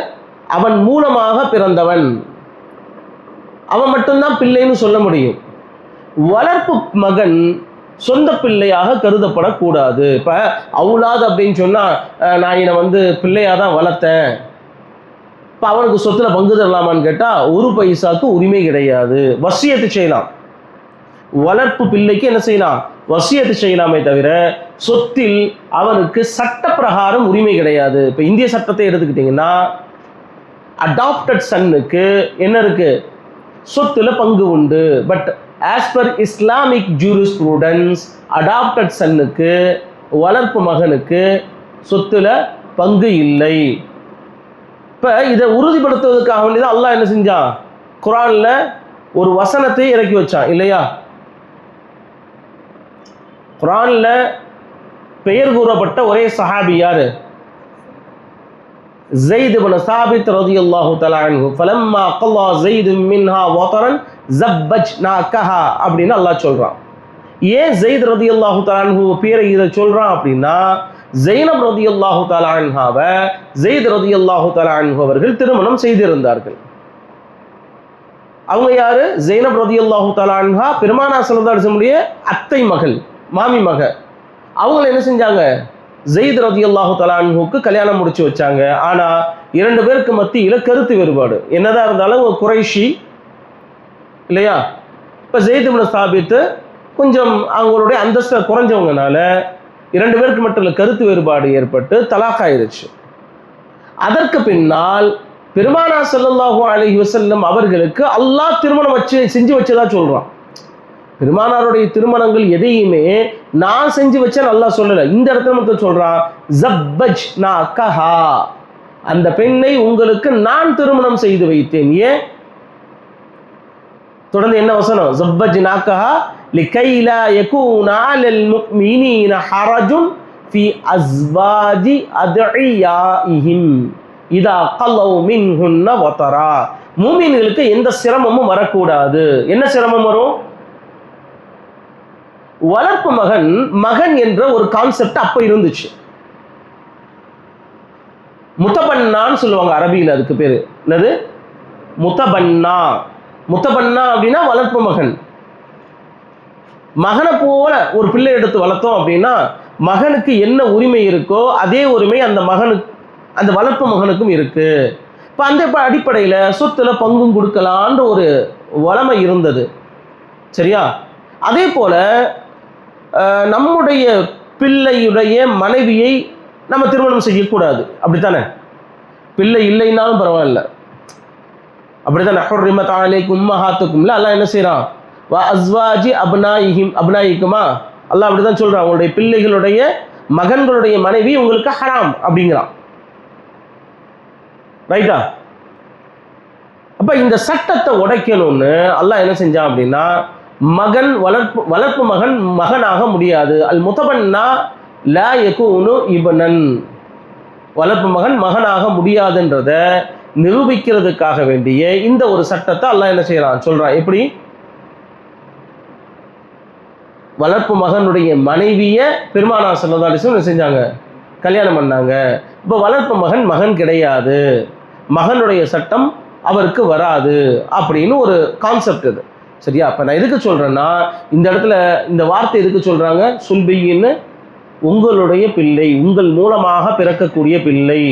அவன் மூலமாக பிறந்தவன், அவன் மட்டும்தான் பிள்ளைன்னு சொல்ல முடியும். வளர்ப்பு மகன் சொந்த பிள்ளையாக கருதப்படக்கூடாது. இப்ப அவுலாது அப்படின்னு சொன்னா, நான் என்னை பிள்ளையா தான் வளர்த்தேன், இப்ப அவனுக்கு சொத்துல பங்கு தரலாமான்னு கேட்டா ஒரு பைசாக்கு உரிமை கிடையாது. வசியத்து செய்யலாம், வளர்ப்பு பிள்ளைக்கு என்ன செய்யலாம்? வசியத்து செய்யலாமே தவிர சொத்தில் அவனுக்கு சட்ட பிரகாரம் உரிமை கிடையாது. இப்ப இந்திய சட்டத்தை எடுத்துக்கிட்டீங்கன்னா, அடாப்டட் சன்னுக்கு என்ன இருக்கு? சொத்துல பங்கு உண்டு. But as per Islamic jurisprudence, adopted சன்னுக்கு, வளர்ப்பு மகனுக்கு சொத்துல பங்கு இல்லை. இப்ப இதை உறுதிப்படுத்துவதற்காக வேண்டியதான் அல்லாஹ் என்ன செஞ்சான்? குர்ஆன்ல ஒரு வசனத்தை இறக்கி வச்சான் இல்லையா? குர்ஆன்ல பெயர் கூறப்பட்ட ஒரே சஹாபி யாரு? ஸைத் இப்னு சாபித் ரலியல்லாஹு தஆலா அன்ஹு. ஃபலம்மா கல்லா ஸைத் மின்ஹா வதரன் ஸப்பஜ்னாகஹா அப்படின்னு அல்லாஹ் சொல்றான். ஏன் ஸைத் ரலியல்லாஹு தஆலா அன்ஹு பேரை இதை சொல்றான் அப்படின்னா, ஸைனப் ரலியல்லாஹு தஆலா அன்ஹாவை ஸைத் ரலியல்லாஹு தஆலா அன்ஹு அவர்கள் திருமணம் செய்திருந்தார்கள். அவங்க யாரு? ஸைனப் ரலியல்லாஹு தஆலா அன்ஹா பெருமானார் ஸல்லல்லாஹு அலைஹி வஸல்லம் அத்தை மகள், மாமி மக. அவங்கள என்ன செஞ்சாங்க? ஸைத் ரலியல்லாஹு தஆலா அன்ஹுக்கு கல்யாணம் முடிச்சு வச்சாங்க. ஆனா இரண்டு பேருக்கு மத்தியில கருத்து வேறுபாடு. என்னதான் இருந்தாலும் ஒரு குறைஷி இல்லையா? இப்ப ஸைத் இப்னு சாபித் கொஞ்சம் அவங்களுடைய அந்தஸ்தை குறைஞ்சவங்கனால இரண்டு பேருக்கு மட்டும் கருத்து வேறுபாடு ஏற்பட்டு தலாக் ஆயிருச்சு. அதற்கு பின்னால் பெருமானார் ஸல்லல்லாஹு அலைஹி வஸல்லம் அவர்களுக்கு அல்லாஹ் திருமணம் செஞ்சு வச்சதா சொல்றான். பெருமானாருடைய திருமணங்கள் எதையுமே நான் செஞ்சு வச்சேன் அல்லாஹ் சொல்லல. இந்த இடத்துல மட்டும் சொல்றான், ஸப்பஜ்னாகஹா, அந்த பெண்ணை உங்களுக்கு நான் திருமணம் செய்து வைத்தேன். ஏன்? தொடர்ந்து என்ன வசனம்? ஸப்பஜ்னாகஹா லிகை லா யகூன அலல் முஃமினீன ஹரஜுன் ஃபி அஸ்வாஜி அத்இயாஇஹிம் இதா கலவ் மின்ஹுன்ன வதரா. மூமின்களுக்கு எந்த சிரமமும் வரக்கூடாது. என்ன சிரமம் வரும்? வளர்ப்பு மகன் என்ற ஒரு கான்செப்ட் அப்ப இருந்துச்சு. முத்தபன்னான்னு சொல்லுவாங்க அரபியில். அதுக்கு பேரு என்னது? முத்தபன்னா. முத்தபன்னா அப்படின்னா வளர்ப்பு மகன். மகனை போல ஒரு பிள்ளை எடுத்து வளர்த்தோம் அப்படின்னா மகனுக்கு என்ன உரிமை இருக்கோ அதே உரிமை அந்த வளர்ப்பு மகனுக்கும் இருக்கு. இப்ப அந்த அடிப்படையில சொத்துல பங்கும் கொடுக்கலான்ற ஒரு வளமை இருந்தது. சரியா? அதே போல நம்முடைய பிள்ளையுடைய மனைவியை நம்ம திருமணம் செய்யக்கூடாது. அப்படித்தானே? பிள்ளை இல்லைன்னாலும் பரவாயில்ல, அப்படித்தானே? ஹுர்ரிமத் அலைக்கும் உம்மஹாத்துக்கும்ல அல்லாஹ் என்ன செய்யறான்? வ அஸ்வாஜி அப்னாயிக்குமா, அல்லாஹ் அப்படிதான் சொல்றான். உங்களுடைய பிள்ளைகளுடைய மகன்களுடைய மனைவி உங்களுக்கு ஹராம் அப்படிங்கிறான். ரைட்டா? அப்ப இந்த சட்டத்தை உடைக்கணும்னு அல்லாஹ் என்ன செஞ்சான் அப்படின்னா, மகன் வளர்ப்பு மகனாக முடியாது. அல் முத்தபன்னா லா யகூனு இப்னன், வளர்ப்பு மகனாக முடியாதுன்றத நிரூபிக்கிறதுக்காக வேண்டிய இந்த ஒரு சட்டத்தை அல்லாஹ் என்ன செய்யறான்? சொல்றான். எப்படி? வளர்ப்பு மகனுடைய மனைவிய பெருமானார் ஸல்லல்லாஹு அலைஹி வஸல்லம் செஞ்சாங்க, கல்யாணம் பண்ணாங்க. இப்போ வளர்ப்பு மகன் கிடையாது, மகனுடைய சட்டம் அவருக்கு வராது அப்படின்னு ஒரு கான்செப்ட் இது. சரியா? அப்ப நான் எதுக்கு சொல்றேன்னா, இந்த இடத்துல இந்த வார்த்தை எதுக்கு சொல்றாங்க? சுல்பின்னு, உங்களுடைய பிள்ளை, உங்கள் மூலமாக பிறக்கக்கூடிய பிள்ளை.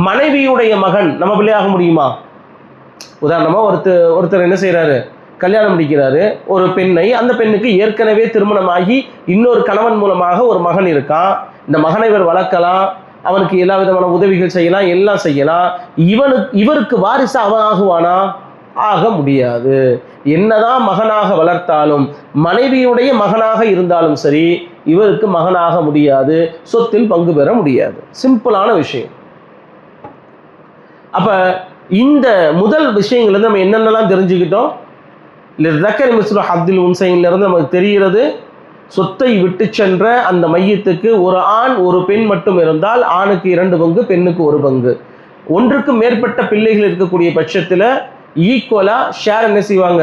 மனைவியுடைய மகன் நம்ம பிள்ளையாக முடியுமா? உதாரணமா ஒருத்தர் என்ன செய்யறாரு? கல்யாணம் முடிக்கிறாரு ஒரு பெண்ணை. அந்த பெண்ணுக்கு ஏற்கனவே திருமணமாகி இன்னொரு கணவன் மூலமாக ஒரு மகன் இருக்கான். இந்த மகனை இவர் வளர்க்கலாம், அவனுக்கு எல்லா விதமான உதவிகள் செய்யலாம், எல்லாம் செய்யலாம். இவருக்கு வாரிசு அவன் ஆகுவானா? ஆக முடியாது. என்னதான் மகனாக வளர்த்தாலும், மனைவியுடைய மகனாக இருந்தாலும் சரி, இவருக்கு மகனாக முடியாது, சொத்தில் பங்கு பெற முடியாது. சிம்பிளான விஷயம். அப்ப இந்த முதல் விஷயங்கள் நம்ம என்னென்னலாம் தெரிஞ்சுக்கிட்டோம்? லிதக்கரி மிஸ்லு ஹத்தில் உன்சையிலிருந்து நமக்கு தெரிகிறது, சொத்தை விட்டு சென்ற அந்த மையத்துக்கு ஒரு ஆண் ஒரு பெண் மட்டும் இருந்தால் ஆணுக்கு 2 பங்கு, பெண்ணுக்கு 1 பங்கு. ஒன்றுக்கு மேற்பட்ட பிள்ளைகள் இருக்கக்கூடிய பட்சத்தில் ஈக்குவலாக ஷேர் என்ன செய்வாங்க,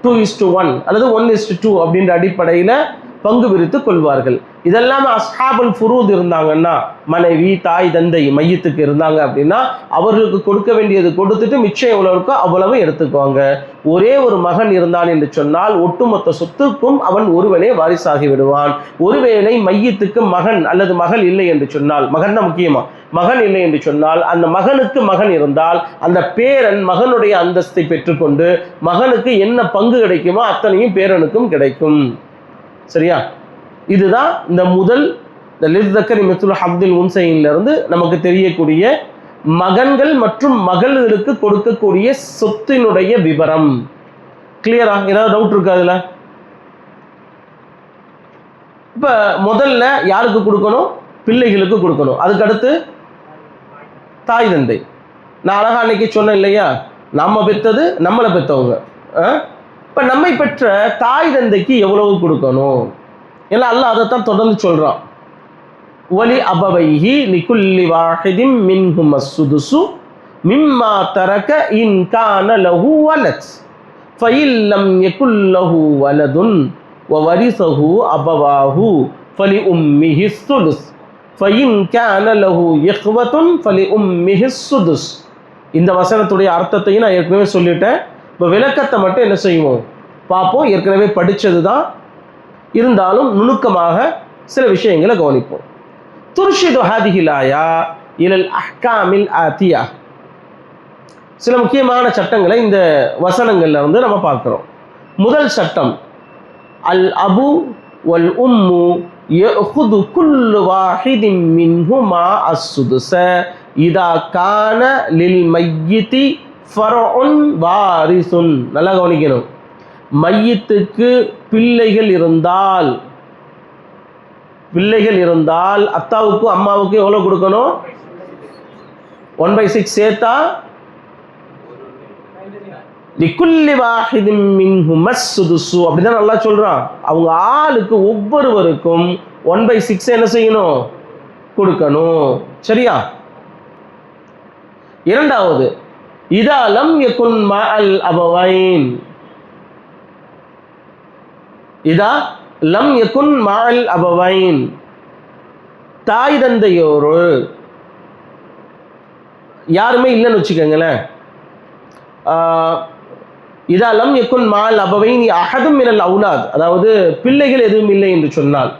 2:1 அல்லது 1:2 அப்படின்ற அடிப்படையில் பங்கு விரித்து கொள்வார்கள். இதெல்லாம் அஸ்ஹாபுல் ஃபுரூத் இருந்தாங்கன்னா, மனைவி தாய் தந்தை மையத்துக்கு இருந்தாங்க அப்படின்னா அவர்களுக்கு கொடுக்க வேண்டியது கொடுத்துட்டு மிச்சம் எவ்வளோ இருக்கோ அவ்வளவு எடுத்துக்குவாங்க. ஒரே ஒரு மகன் இருந்தான் என்று சொன்னால் ஒட்டுமொத்த சொத்துக்கும் அவன் ஒருவனே வாரிசாகி விடுவான். ஒருவேளை மையத்துக்கு மகன் அல்லது மகள் இல்லை என்று சொன்னால், மகன் தான் முக்கியமா, மகன் இல்லை என்று சொன்னால் அந்த மகனுக்கு மகன் இருந்தால் அந்த பேரன் மகனுடைய அந்தஸ்தை பெற்றுக்கொண்டு மகனுக்கு என்ன பங்கு கிடைக்குமோ அத்தனையும் பேரனுக்கும் கிடைக்கும். சரியா? இதுதான் இந்த முதல் லிதக்கரி மிஸ்லு ஹத்தில் உன்சையிலிருந்து நமக்கு தெரியக்கூடிய மகன்கள் மற்றும் மகள்களுக்கு கொடுக்கக்கூடிய சொத்தினுடைய விவரம். கிளியரா? ஏதாவது டவுட் இருக்கா அதுல? இப்ப முதல்ல யாருக்கு கொடுக்கணும்? பிள்ளைகளுக்கு கொடுக்கணும். அதுக்கடுத்து தாய் தந்தை. நான் அழகா அன்னைக்கு சொன்னேன் இல்லையா, நம்ம பெற்றது நம்மளை பெற்றவங்க. இப்போ நம்மை பெற்ற தாய் தந்தைக்கு எவ்வளவு கொடுக்கணும்? ஏன்னா அல்லாஹ் அதைத்தான் தொடர்ந்து சொல்கிறான். வலி அபவைஹி லிகுல்லி வாஹிதின் மின்ஹும் அஸ்ஸுதுஸு மிம்மா தரக இன் கான லஹு வலத் ஃபஇன் லம் யகுல் லஹு வலதுன் வவரிஸஹு அபவாஹு ஃபலி உம்மிஹி ஸுதுஸ் ஃபஇன் கான லஹு இஹ்வத்துன் ஃபலி உம்மிஹி ஸுதுஸ். இந்த வசனத்துடைய அர்த்தத்தையும் நான் ஏற்கனவே சொல்லிட்டேன். இப்போ விளக்கத்தை மட்டும் என்ன செய்வோம் பார்ப்போம். ஏற்கனவே படித்தது தான், இருந்தாலும் நுணுக்கமாக சில விஷயங்களை கவனிப்போம். துர்ஷிது ஹாதிஹில் ஆயா இலல் அஹ்காமில் ஆத்தியா. சில முக்கியமான சட்டங்களை இந்த வசனங்கள்ல வந்து நம்ம பார்க்குறோம். முதல் சட்டம், அல் அபு வல் உம்மு யஅஹுது குல்லு வாஹிதின் மின்ஹுமா அஸ்ஸுதுஸ இதா கான லில் மையிதி ஃபர்உன் வாரிசுன். நல்லா கவனிக்கணும். மையத்துக்கு பிள்ளைகள் இருந்தால் அத்தாவுக்கும் அம்மாவுக்கும் எவ்வளோ கொடுக்கணும்? 1/6 சேர்த்தா லிகுல்லி வாஹிதின் மின்ஹும் அஸ்ஸுதுஸு. அப்படிதான் நல்லா சொல்றான். அவங்க ஆளுக்கு ஒவ்வொருவருக்கும் 1/6 என்ன செய்யணும்? கொடுக்கணும். சரியா? இரண்டாவது, இதா லம் யகுன் மஅல் அபவைன். இதா லம் யகுன் மஅல் அபவைன், தாய் தந்தையோரு யாருமே இல்லைன்னு வச்சுக்கோங்களேன். இதா லம் யகுன் மஅல் அபவைன் அஹதும் மினல் அவுலாத், அதாவது பிள்ளைகள் எதுவும் இல்லை என்று சொன்னால்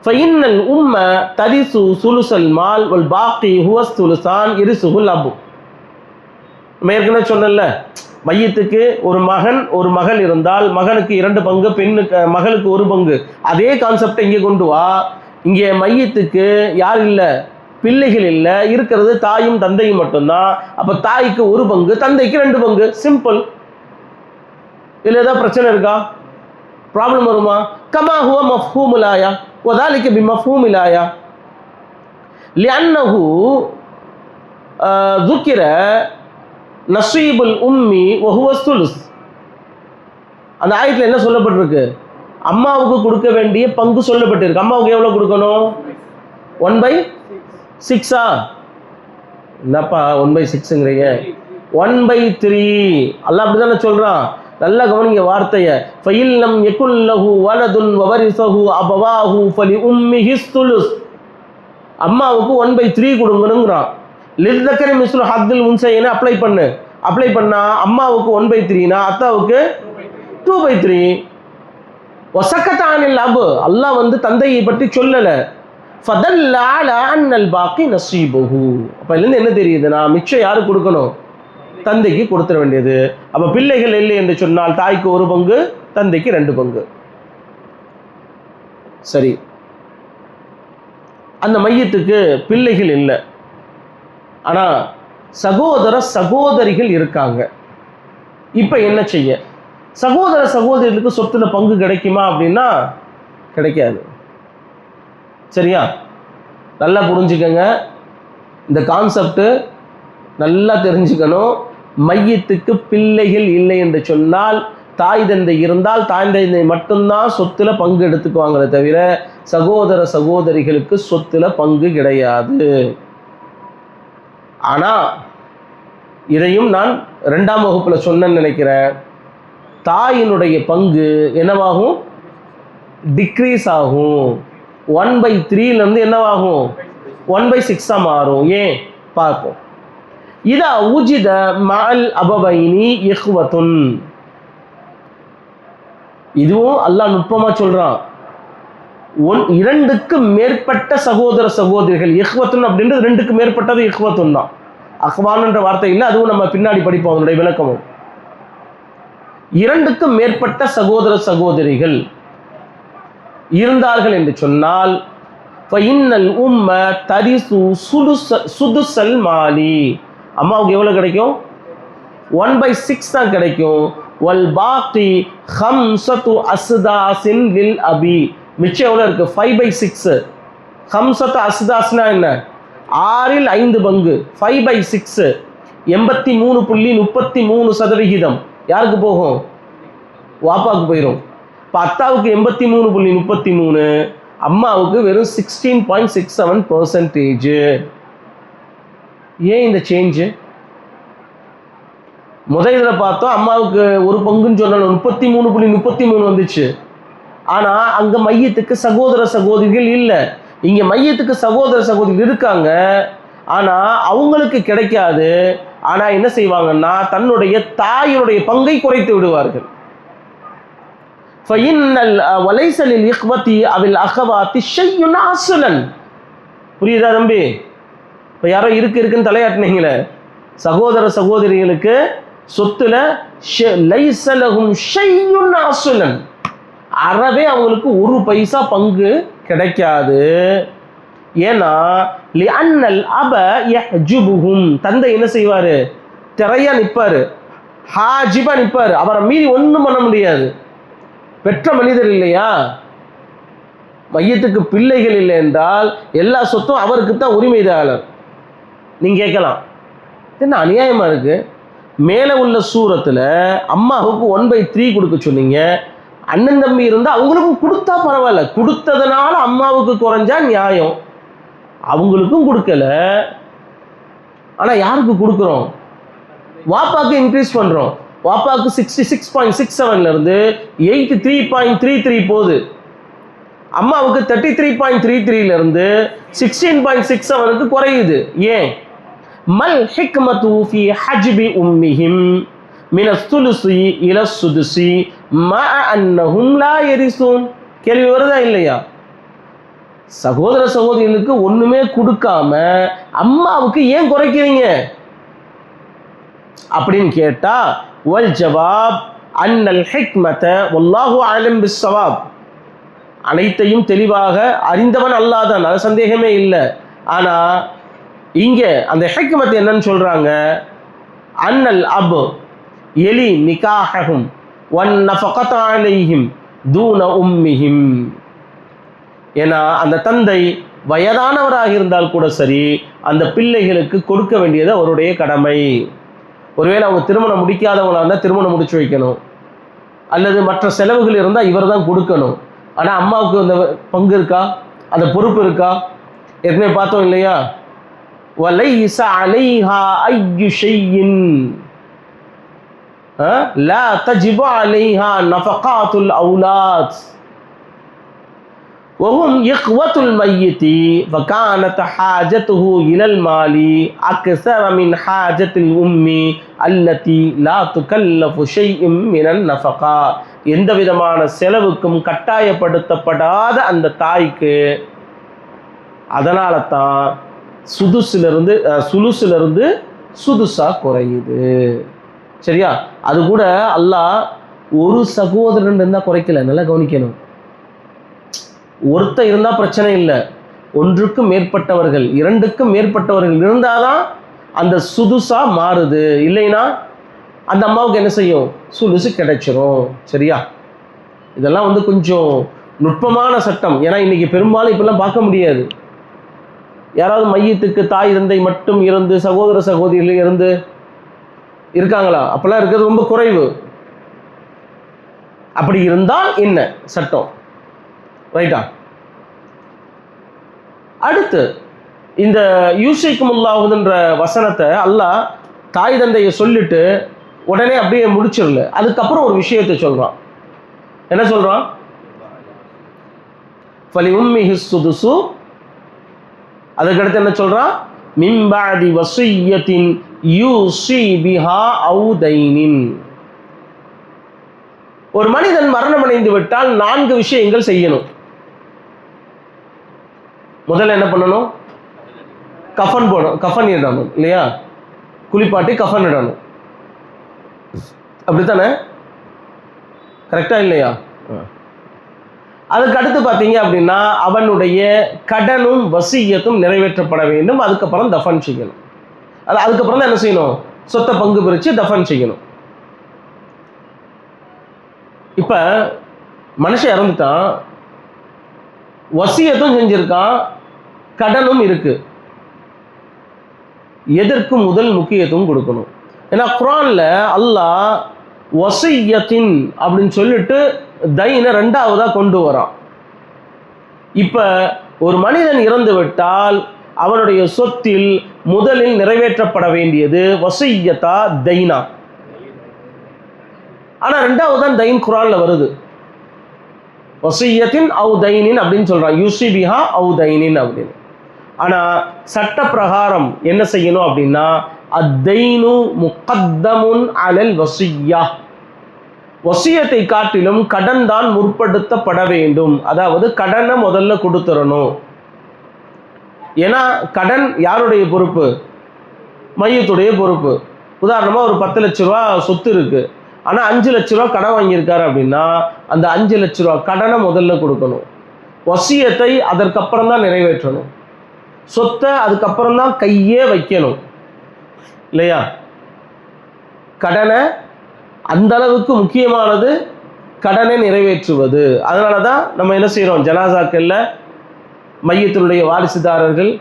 ஃபஇன்னல் உம்ம தரிசு சுலுசல் மால் வல் பாக்கி ஹுவஸ் சுலுசான் இரிசுல் அபு. ஏற்கனவே சொன்னல, மையத்துக்கு ஒரு மகன் ஒரு மகள் இருந்தால் மகனுக்கு 2 பங்கு, பெண்ணுக்கு மகளுக்கு 1 பங்கு. அதே கான்செப்டை இங்கே கொண்டு வா. இங்கே மையத்துக்கு யார் இல்லை? பிள்ளைகள் இல்லை, இருக்கிறது தாயும் தந்தையும் மட்டும்தான். அப்போ தாய்க்கு 1 பங்கு, தந்தைக்கு 2 பங்கு. சிம்பிள். இதில் ஏதாவது பிரச்சனை இருக்கா? ப்ராப்ளம் வருமா? கமா ஹுவ மஃப்ஹூமுல் ஆயா வதாலிக பிமஃப்ஹூமில் ஆயா லிஅன்னஹு ذُكِرَ நசீபுல் உம்மி வஹுவ ஸுலுஸ். அந்த ஆயத்தில் என்ன சொல்லப்பட்டிருக்கு? அம்மாவுக்கு கொடுக்க வேண்டிய பங்கு சொல்லப்பட்டிருக்கு. அம்மாவுக்கு எவ்வளோ கொடுக்கணும்? 1/6. என்னப்பா 1/6ங்கிறீங்க? 1/3. அல்லாஹ் அப்படி தானே சொல்கிறான். நல்லா கவனிங்க வார்த்தையை. ஃபஇன் லம் யகுல் லஹு வலதுன் வவரிஸஹு அபவாஹு ஃபலி உம்மிஹி ஸுலுஸ். அம்மாவுக்கு 1/3 கொடுங்கணுங்கிறான். லிதக்கரி மிஸ்லு ஹத்தில் உன்சையினை அப்ளை பண்ணா அம்மாவுக்கு 1/3னா அத்தாவுக்கு 2/3. வசக்கத்தானில் அபு, அல்லாஹ் வந்து தந்தையை பற்றி சொல்லலை. ஃபதல்ல அலா அன்னல் பாக்கி நசீபுஹு. அப்போ இதுலேருந்து என்ன தெரியுதுன்னா மிச்சம் யாருக்கு கொடுக்கணும்? தந்தைக்கு கொடுத்துட வேண்டியது. அப்போ பிள்ளைகள் இல்லை என்று சொன்னால் தாய்க்கு 1 பங்கு, தந்தைக்கு 2 பங்கு. சரி, அந்த மையத்துக்கு பிள்ளைகள் இல்லை, ஆனால் சகோதரிகள் இருக்காங்க. இப்போ என்ன செய்ய? சகோதரிகளுக்கு சொத்துல பங்கு கிடைக்குமா அப்படின்னா கிடைக்காது. சரியா? நல்லா புரிஞ்சுக்கங்க. இந்த கான்செப்ட் நல்லா தெரிஞ்சுக்கணும். மையத்துக்கு பிள்ளைகள் இல்லை என்று சொன்னால் தாய் தந்தை இருந்தால் தாய் தந்தை மட்டும்தான் சொத்துல பங்கு எடுத்துக்குவாங்களே தவிர சகோதர சகோதரிகளுக்கு சொத்துல பங்கு கிடையாது. ஆனால் இதையும் நான் 2ஆம் வகுப்பில் சொன்னேன்னு நினைக்கிறேன். தாயினுடைய பங்கு என்னவாகும்? டிக்ரீஸ் ஆகும். 1/3 என்னவாகும்? 1/6 மாறும். ஏன் பார்ப்போம். இதா உஜித மஅல் அபவைனி இஹ்வத்துன், இதுவும் அல்லாஹ் நுட்பமா சொல்றான். 2க்கு மேற்பட்ட சகோதர சகோதரிகள், இஹ்வத்துன் அப்படின்றது 2க்கு மேற்பட்டது இஹ்வத்துன் தான். அஹ்வான்ன்ற வார்த்தை இல்லை, அதுவும் நம்ம பின்னாடி படிப்போம் அதனுடைய விளக்கமும். 2க்கு மேற்பட்ட சகோதர சகோதரிகள் இருந்தார்கள் என்று சொன்னால் ஃபஇன்னல் உம்ம தரிசு சுதுசல் மாலி, அம்மாவுக்கு எவ்வளோ கிடைக்கும்? 1/6 தான் கிடைக்கும். வல் பாக்கி ஹம்சத்து அஸ்தாசின் லில் அபி, மிச்சம் எவ்வளோ இருக்கு? 5/6. ஹம்சத்து அஸ்தாஸ்னா என்ன? 6ல் 5 பங்கு. 5/6 83.33% யாருக்கு போகும்? வாப்பாவுக்கு போயிடும். இப்போ அத்தாவுக்கு 83.33, அம்மாவுக்கு வெறும் 16.67%. ஏன் இந்த சேஞ்சு? முதலில் பார்த்தோம் அம்மாவுக்கு ஒரு பங்குன்னு சொன்னாலும் 33.33 வந்துச்சு. ஆனால் அங்கே மையத்துக்கு சகோதர சகோதரிகள் இல்லை. இங்கே மையத்துக்கு சகோதர சகோதரிகள் இருக்காங்க, ஆனால் அவங்களுக்கு கிடைக்காது. ஆனால் என்ன செய்வாங்கன்னா தன்னுடைய தாயினுடைய பங்கை குறைத்து விடுவார்கள். புரியுதா தம்பி? இப்போ யாரோ இருக்குன்னு தலையாட்டினீங்களே, சகோதர சகோதரிகளுக்கு சொத்துல அறவே அவங்களுக்கு 1 பைசா பங்கு கிடைக்காது. ஏன்னா தந்தை என்ன செய்வாரு? திரையா நிற்பாரு, ஹாஜிபா நிற்பாரு. அவரை மீறி ஒன்றும் பண்ண முடியாது. பெற்ற மனிதர் இல்லையா? மையத்துக்கு பிள்ளைகள் இல்லை என்றால் எல்லா சொத்தும் அவருக்கு தான் உரிமைதாளர். நீங்கள் கேட்கலாம், என்ன அநியாயமா இருக்கு? மேலே உள்ள சூரத்தில் அம்மாவுக்கு 1/3 கொடுக்க சொன்னீங்க. அண்ணன் தம்பி இருந்தால் அவங்களுக்கும் கொடுத்தா பரவாயில்ல, கொடுத்ததுனால அம்மாவுக்கு குறைஞ்சா நியாயம். அவங்களுக்கும் கொடுக்கல, ஆனால் யாருக்கு கொடுக்குறோம்? வாப்பாக்கு இன்க்ரீஸ் பண்ணுறோம். வாப்பாக்கு 66.67 83.33 போகுது. அம்மாவுக்கு 33.33 16.67 குறையுது. ஏன்? மல் ஹிக்மத்து ஃபி ஹஜ்பி உம்மிஹிம் மினஸ் சுலுசி இலஸ் சுதுசி மஅ அன்னஹும் லா யரிசூன். கேள்வி வருதா இல்லையா? சகோதர சகோதரிகளுக்கு ஒண்ணுமே கொடுக்காம அம்மாவுக்கு ஏன் குறைக்கிறீங்க அப்படின்னு கேட்டா, வல் ஜவாப் அன்னல் ஹிக்மத வல்லாஹு அலம் பிஸ்ஸவாப், அனைத்தையும் தெளிவாக அறிந்தவன் அல்லாஹ் தான், அது சந்தேகமே இல்லை. ஆனா இங்க அந்த ஹிக்மத் என்னன்னு சொல்றாங்க? அன்னல் அப் எலி நிகாஹஹும் வன் நஃபகத அலைஹிம் தூன உம்மிஹிம். ஏன்னா அந்த தந்தை வயதானவராக இருந்தால் கூட சரி, அந்த பிள்ளைகளுக்கு கொடுக்க வேண்டியது அவருடைய கடமை. ஒருவேளை அவங்க திருமணம் முடிக்காதவங்களா இருந்தால் திருமணம் முடிச்சு வைக்கணும், அல்லது மற்ற செலவுகள் இருந்தால் இவர் தான் கொடுக்கணும். ஆனால் அம்மாவுக்கு அந்த பங்கு இருக்கா? அந்த பொறுப்பு இருக்கா? ஏற்கனவே பார்த்தோம் இல்லையா? وَلَيْسَ عَلَيْهَا أَيُّ شَيْءٍ لَا تَجِبُ عَلَيْهَا نَفَقَاتُ الْأَوْلَادِ وَهُمْ إِخْوَةُ الْمَيِّتِ فَكَانَتْ حَاجَتُهُ إِلَى الْمَالِ أَكْثَرَ مِنْ حَاجَةِ الْأُمِّ الَّتِي لَا تُكَلَّفُ شَيْءٍ مِنَ النَّفَقَةِ. எந்த விதமான செலவுக்கும் கட்டாயப்படுத்தப்படாத அந்த தாய்க்கு அதனால தான் சுலுசிலிருந்து சுதுசா குறையுது. சரியா? அது கூட அல்லாஹ் ஒரு சகோதரன் இருந்தால் குறைக்கல, நல்லா கவனிக்கணும். ஒருத்தர் இருந்தால் பிரச்சனை இல்லை, ஒன்றுக்கும் மேற்பட்டவர்கள் 2க்கும் மேற்பட்டவர்கள் இருந்தாதான் அந்த சுதுசா மாறுது. இல்லைன்னா அந்த அம்மாவுக்கு என்ன செய்யும்? சுலுசு கிடைச்சிரும். சரியா? இதெல்லாம் கொஞ்சம் நுட்பமான சட்டம். ஏன்னா இன்னைக்கு பெரும்பாலும் இப்பெல்லாம் பார்க்க முடியாது. யாராவது மையத்துக்கு தாய் தந்தை மட்டும் இருந்து சகோதர சகோதரிகள் இருந்து இருக்காங்களா? அப்பெல்லாம் இருக்கிறது ரொம்ப குறைவு. அப்படி இருந்தால் என்ன சட்டம்? ரைட்டா? அடுத்து இந்த யூசிக்குமுல்லாஹுன்ற வசனத்தை அல்லாஹ் தாய் தந்தையை சொல்லிட்டு உடனே அப்படியே முடிச்சிடல. அதுக்கப்புறம் ஒரு விஷயத்தை சொல்றான். என்ன சொல்றான்? ஃபலி உம்மிஹி ஸுதுஸு. அதுக்கடுத்து என்ன சொல்றான்? மின் பஅதி வஸிய்யத்தின் யூஸி பிஹா அவ் தைனின். ஒரு மனிதன் மரணம் அடைந்து விட்டால் 4 விஷயங்கள் செய்யணும். முதல்ல என்ன பண்ணணும்? கஃன் இடணும் இல்லையா? குளிப்பாட்டி கஃன் இடணும். அப்படித்தானே? கரெக்டா இல்லையா? அதுக்கு அடுத்து பார்த்தீங்க அப்படின்னா அவனுடைய கடனும் வசியத்தும் நிறைவேற்றப்பட வேண்டும். அதுக்கப்புறம் தஃபன் செய்யணும். அதுக்கப்புறம் தான் என்ன செய்யணும்? சொத்தை பங்கு பிரித்து தஃபன் செய்யணும். இப்ப மனுஷன் இறந்துட்டான், வசியத்தும் செஞ்சிருக்கான், கடனும் இருக்கு. எதற்கு முதல் முக்கியத்துவம் கொடுக்கணும்? ஏன்னா குர்ஆன்ல அல்லாஹ் வசியத்தின் அப்படின்னு சொல்லிட்டு தைனை 2ஆவதா கொண்டு வரான். இப்ப ஒரு மனிதன் இறந்து விட்டால் அவனுடைய சொத்தில் முதலில் நிறைவேற்றப்பட வேண்டியது வசியத்தா தைனா? ஆனா 2ஆவது தான் தைன் குர்ஆன்ல வருது. வசியத்தின் அவு தைனின் அப்படின்னு சொல்றான். யூசிபிஹா அவு தைனின் அப்படின்னு. ஆனா சட்ட பிரகாரம் என்ன செய்யணும் அப்படின்னா அத்தைனு முகத்தமுன் அலல் வசியா. வசியத்தை காட்டிலும் கடன் தான் முற்படுத்தப்பட வேண்டும். அதாவது கடனை முதல்ல கொடுத்துடணும். ஏன்னா கடன் யாருடைய பொறுப்பு? மையத்துடைய பொறுப்பு. உதாரணமா ஒரு 10 லட்ச ரூபா சொத்து இருக்கு, ஆனா 5 லட்ச ரூபா கடன் வாங்கியிருக்காரு அப்படின்னா அந்த 5 லட்ச ரூபா கடனை முதல்ல கொடுக்கணும். வசியத்தை அதற்கப்புறம் தான் நிறைவேற்றணும். சொத்தை அதுக்கப்புறம் தான் கையே வைக்கணும் இல்லையா? கடனை அந்த அளவுக்கு முக்கியமானது கடனை நிறைவேற்றுவது. அதனால தான் நம்ம என்ன செய்கிறோம்? ஜனாசாக்கள்ல மையத்தினுடைய வாரிசுதாரர்கள்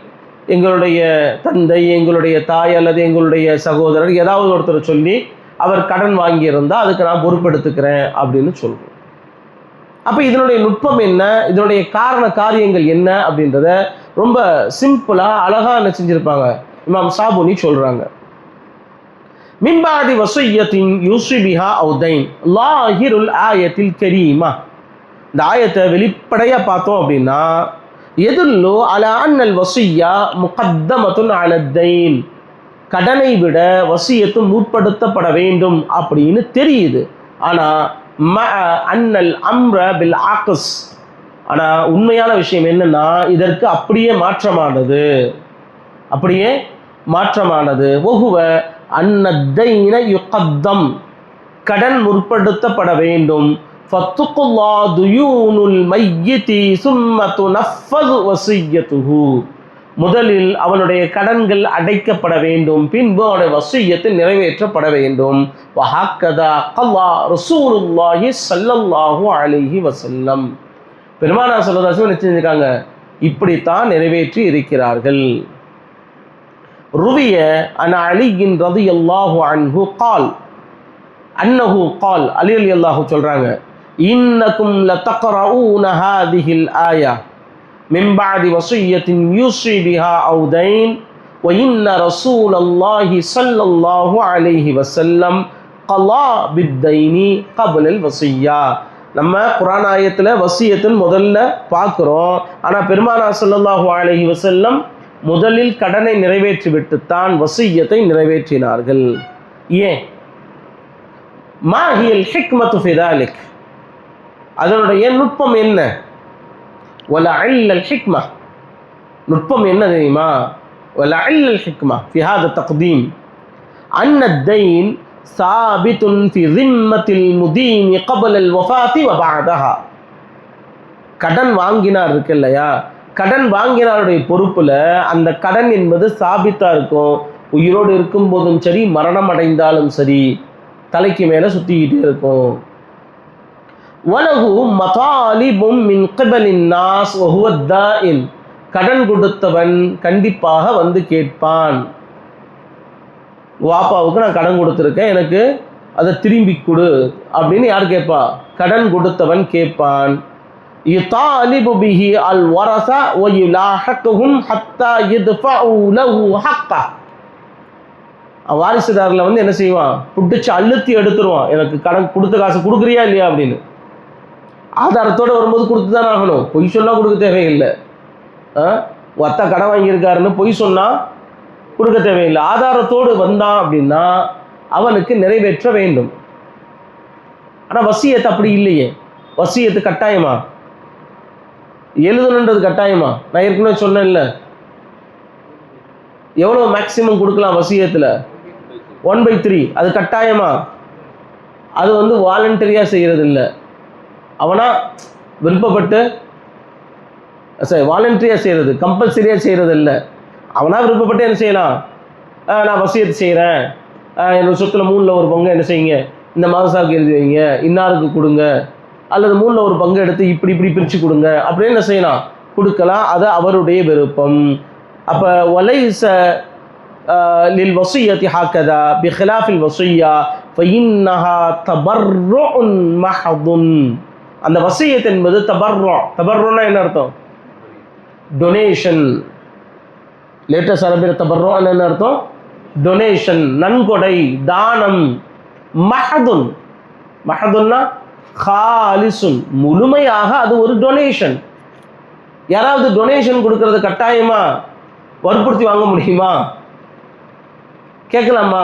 எங்களுடைய தந்தை, எங்களுடைய தாய் அல்லது எங்களுடைய சகோதரர் ஏதாவது ஒருத்தர் சொல்லி அவர் கடன் வாங்கியிருந்தால் அதுக்கு நான் பொறுப்பெடுத்துக்கிறேன் அப்படின்னு சொல்கிறோம். அப்போ இதனுடைய நுட்பம் என்ன, இதனுடைய காரண காரியங்கள் என்ன அப்படின்றத ரொம்ப சிம்பிளாக அழகாக என்ன செஞ்சுருப்பாங்க இமாம் சாபுனி சொல்கிறாங்க. மின்பாதி வசியத்தின் யூசிபிஹா அவு தைன் லாஹிருல் ஆயத்தில் கரீமா. இந்த ஆயத்தை வெளிப்படையாக பார்த்தோம் அப்படின்னா எதுல்லோ அலா அன்னல் வசியா முகத்தமத்துன் அலத்தைன். கடனை விட வசியத்தும் முற்படுத்தப்பட வேண்டும் அப்படின்னு தெரியுது. ஆனால் அன்னல் அம்ர பில் ஆக்கஸ். ஆனால் உண்மையான விஷயம் என்னன்னா இதற்கு அப்படியே மாற்றமானது. ஒஹுவ அன்னத்தைன யுகத்தம். கடன் முற்படுத்தப்பட வேண்டும். ஃபத்துக்குல்லா துயூனுல் மையிதி சும்ம துனஃபது வசியத்துஹு. முதலில் அவனுடைய கடன்கள் அடைக்கப்பட வேண்டும், பின்பு அவனுடைய வசியத்தை நிறைவேற்றப்பட வேண்டும். வஹக்கதா கல்லா ரசூலுல்லாஹி ஸல்லல்லாஹு அலைஹி வஸல்லம். பெருமானார் ஸல்லல்லாஹு அலைஹி வஸல்லம் செஞ்சிருக்காங்க, இப்படித்தான் நிறைவேற்றி இருக்கிறார்கள். ருவிய அன் அலியின் ரலியல்லாஹு அன்ஹு கால் அன்னஹு கால். அலி ரலியல்லாஹு சொல்றாங்க, இன்னக்கும் லதக்ரஊன ஹாதிஹில் ஆயா மின் பஅதி வஸிய்யத்தின் யூஸி பிஹா அவு தைன் வ இன்ன ரசூலல்லாஹி ஸல்லல்லாஹு அலைஹி வஸல்லம் கலா பித்தைனி கப்லல் வஸிய்யா. நம்ம குர்ஆன் ஆயத்தில் வசியத்தின் முதல்ல பார்க்குறோம். ஆனால் பெருமானார் ஸல்லல்லாஹு அலைஹி வஸல்லம் முதலில் கடனை நிறைவேற்றி விட்டுத்தான் வசியத்தை நிறைவேற்றினார்கள். ஏன்? மா ஹியல் ஹிக்மத்து ஃபி தாலிக். அதனுடைய நுட்பம் என்ன? வலஅல்லல் ஹிக்மா. நுட்பம் என்ன தெரியுமா? வலஅல்லல் ஹிக்மா ஃபி ஹாதா தக்தீம் அன்ன தைன் சாபித்துன் ஃபி ஸிம்மத்தில் முதீன் கப்லல் வஃபாத்தி வ பஅதஹா. கடன் வாங்கினார் இருக்கு இல்லையா, கடன் வாங்கினாருடைய பொறுப்புல அந்த கடன் என்பது சாபித்தா இருக்கும். உயிரோடு இருக்கும் போதும் சரி, மரணம் அடைந்தாலும் சரி, தலைக்கு மேல சுத்திக்கிட்டே இருக்கும். வலஹு மதாலிபும் மின் கிபலின் நாஸ் வ ஹுவ தாயின். கடன் கொடுத்தவன் கண்டிப்பாக வந்து கேட்பான், வாப்பாவுக்கு நான் கடன் கொடுத்துருக்கேன், எனக்கு அதை திரும்பி கொடு அப்படின்னு யார் கேட்பா? கடன் கொடுத்தவன் கேட்பான், யுதாலிபு பிஹி அல் வரஸ வ யுலாஹகுஹும் ஹத்தா யத்ஃபஉ லஹு ஹக்கா. வாரிசுதாரில் வந்து என்ன செய்வான், புடிச்சு அழுத்தி எடுத்துருவான், எனக்கு கடன் கொடுத்த காசு கொடுக்குறியா இல்லையா அப்படின்னு. ஆதாரத்தோடு வரும்போது கொடுத்து தானே ஆகணும், பொய் சொன்னால் கொடுக்க தேவையில்லை. அத்தா கடன் வாங்கியிருக்காருன்னு பொய் சொன்னால் கொடுக்க தேவையில்லை. ஆதாரத்தோடு வந்தான் அப்படின்னா அவனுக்கு நிறைவேற்ற வேண்டும். ஆனால் வசியத்து அப்படி இல்லையே. வசியத்து கட்டாயமா, எழுதணுன்றது கட்டாயமா? நான் ஏற்கனவே சொன்னேன்ல, எவ்வளோ மேக்சிமம் கொடுக்கலாம் வசியத்தில்? 1/3. அது கட்டாயமா? அது வந்து வாலண்டரியாக செய்கிறது இல்லை, அவனா விருப்பப்பட்டு வாலண்டரியாக செய்கிறது, கம்பல்சரியாக செய்கிறது இல்லை. அவனா விருப்பப்பட்டு என்ன செய்யலாம், நான் வசியத்து செய்கிறேன், என்னோட சொத்துல 1/3 என்ன செய்யுங்க, இந்த மாதசாவுக்கு எழுதி வைங்க, இன்னாருக்கு கொடுங்க, அல்லது 1/3 எடுத்து இப்படி இப்படி பிரித்து கொடுங்க அப்படின்னு என்ன செய்யலாம், கொடுக்கலாம். அது அவருடைய விருப்பம். அப்போ வலைஸ லில் வஸிய்யத்தி ஹாகதா பிஹிலாஃபில் வஸிய்யா ஃபஇன்னஹா தபர்ருஉன் மஹதுன். அந்த வஸிய்யத் என்பது தபர்ருனா என்ன அர்த்தம்? டொனேஷன். லேட்டஸ்ட் அரபியில் தபர்ரு என்ன அர்த்தம்? டொனேஷன், நன்கொடை, தானம். மஹதுன், மஹதுன்னா ஹாலிசுன், முழுமையாக அது ஒரு டொனேஷன். யாராவது டொனேஷன் கொடுக்கறது கட்டாயமா வற்புறுத்தி வாங்க முடியுமா? கேட்கலாமா?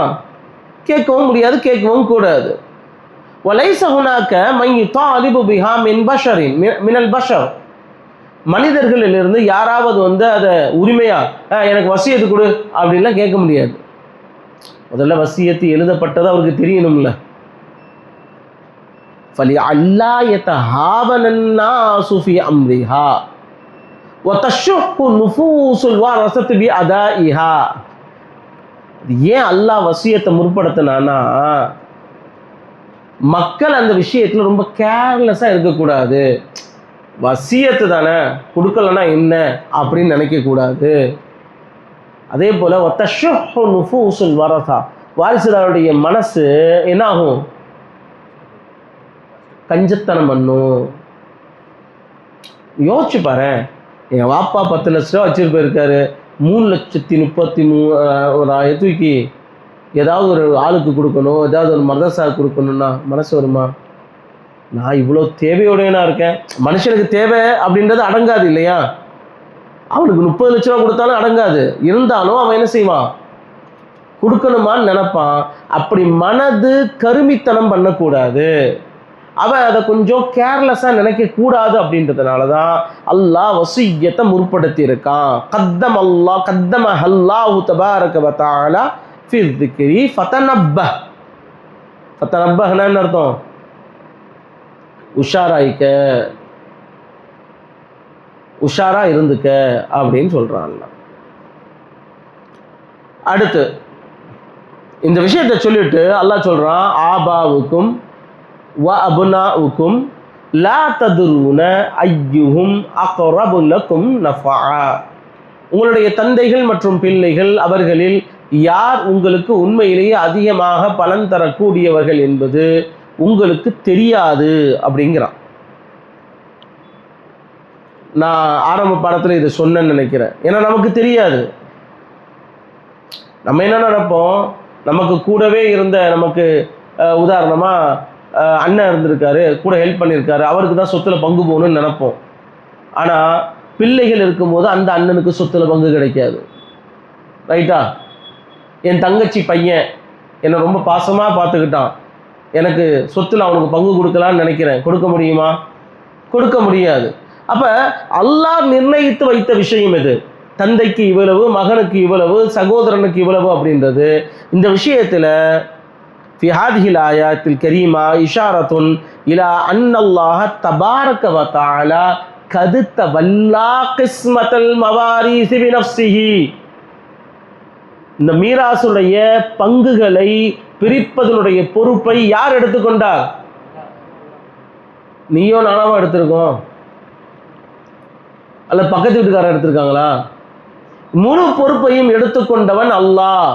கேட்கவும் முடியாது, கேட்கவும் கூடாது. வலைஸ ஹுனாக மன் யுதாலிபு பிஹா மின் பஷரின் மினல் பஷர். மனிதர்களிலிருந்து யாராவது வந்து அதை உரிமையா எனக்கு வசியத்து கொடு அப்படின்லாம் கேட்க முடியாது. முதல்ல வசியத்து எழுதப்பட்டது அவருக்கு தெரியணும்ல. ஃபலி அல்லா யதஹாவனன் நாஸு ஃபீ அம்ரிஹா வ தஷுஹு நுஃபூஸுல் வரஸத் பி அதாஇஹா. ஏன் அல்லாஹ் வசியத்தை முற்படுத்தினானா, மக்கள் அந்த விஷயத்தில் ரொம்ப கேர்லெஸ்ஸாக இருக்கக்கூடாது. வசியத்து தானே, கொடுக்கலன்னா என்ன அப்படின்னு நினைக்கக்கூடாது. அதே போல் ஒத்தஷுஹு நுஃபூஸுல் வரஸா, வாரிசுதாருடைய மனசு என்ன ஆகும், கஞ்சத்தனம் பண்ணும். யோசிச்சு பாரு, என் வாப்பா 10 லட்ச ரூபா வச்சுட்டு போயிருக்காரு, 3,33,000 தூக்கி ஏதாவது ஒரு ஆளுக்கு கொடுக்கணும், ஏதாவது ஒரு மதரசாவுக்கு கொடுக்கணும்னா மனசு வருமா? நான் இவ்வளோ தேவையோடையனா இருக்கேன். மனுஷனுக்கு தேவை அப்படின்றது அடங்காது இல்லையா? அவனுக்கு 30 லட்ச ரூபா கொடுத்தாலும் அடங்காது. இருந்தாலும் அவன் என்ன செய்வான், கொடுக்கணுமான்னு நினைப்பான். அப்படி மனது கருமித்தனம் பண்ணக்கூடாது. அவன் அதை கொஞ்சம் கேர்லெஸ்ஸாக நினைக்கக்கூடாது. அப்படின்றதுனால தான் அல்லாஹ் வசிய்யத்தை முற்படுத்தி இருக்கான். கத்தம அல்லாஹு தபாரக வ தஆலா ஃபி ذிக்ரி ஃபதனப்பஹ். ஃபதனப்பஹ்னா என்ன அர்த்தம்? உஷாராயிக்க, உஷாரா இருந்துக்க அப்படின்னு சொல்றான். அடுத்து இந்த விஷயத்தை சொல்லிட்டு அல்லாஹ் சொல்றான், ஆபாவுக்கும் வ அபுனாஉக்கும் லா ததுரூன ஐயுஹும் அக்ரபு லக்கும் நஃபா. உங்களுடைய தந்தைகள் மற்றும் பிள்ளைகள் அவர்களில் யார் உங்களுக்கு உண்மையிலேயே அதிகமாக பலன் தரக்கூடியவர்கள் என்பது உங்களுக்கு தெரியாது அப்படிங்கிறான். நான் ஆரம்ப பாடத்தில் இதை சொன்னேன்னு நினைக்கிறேன். ஏன்னா நமக்கு தெரியாது. நம்ம என்ன நினைப்போம், நமக்கு கூடவே இருந்த, நமக்கு உதாரணமாக அண்ணன் இருந்திருக்காரு, கூட ஹெல்ப் பண்ணியிருக்காரு, அவருக்கு தான் சொத்துல பங்கு போகணும்னு நினைப்போம். ஆனால் பிள்ளைகள் இருக்கும்போது அந்த அண்ணனுக்கு சொத்துல பங்கு கிடைக்காது. ரைட்டா? என் தங்கச்சி பையன் என்னை ரொம்ப பாசமாக பார்த்துக்கிட்டான், எனக்கு சொத்துல அவனுக்கு பங்கு கொடுக்கலான்னு நினைக்கிறேன், கொடுக்க முடியுமா? கொடுக்க முடியாது. அப்போ அல்லாஹ் நிர்ணயித்து வைத்த விஷயம் இது. தந்தைக்கு இவ்வளவு, மகனுக்கு இவ்வளவு, சகோதரனுக்கு இவ்வளவு அப்படின்றது. இந்த விஷயத்தில் في هذه الآيات الكريمة إشارة إلى أن الله تبارك وتعالى قد تولى قسمة المواريث بنفسه. இந்த மீராசுடைய பங்குகளை பிரிப்பதனுடைய பொறுப்பை யார் எடுத்துக்கொண்டார்? நீயோ நானாவா எடுத்திருக்கோம்? அல்ல பக்கத்து வீட்டுக்காரர் எடுத்திருக்காங்களா? முழு பொறுப்பையும் எடுத்துக்கொண்டவன் அல்லாஹ்.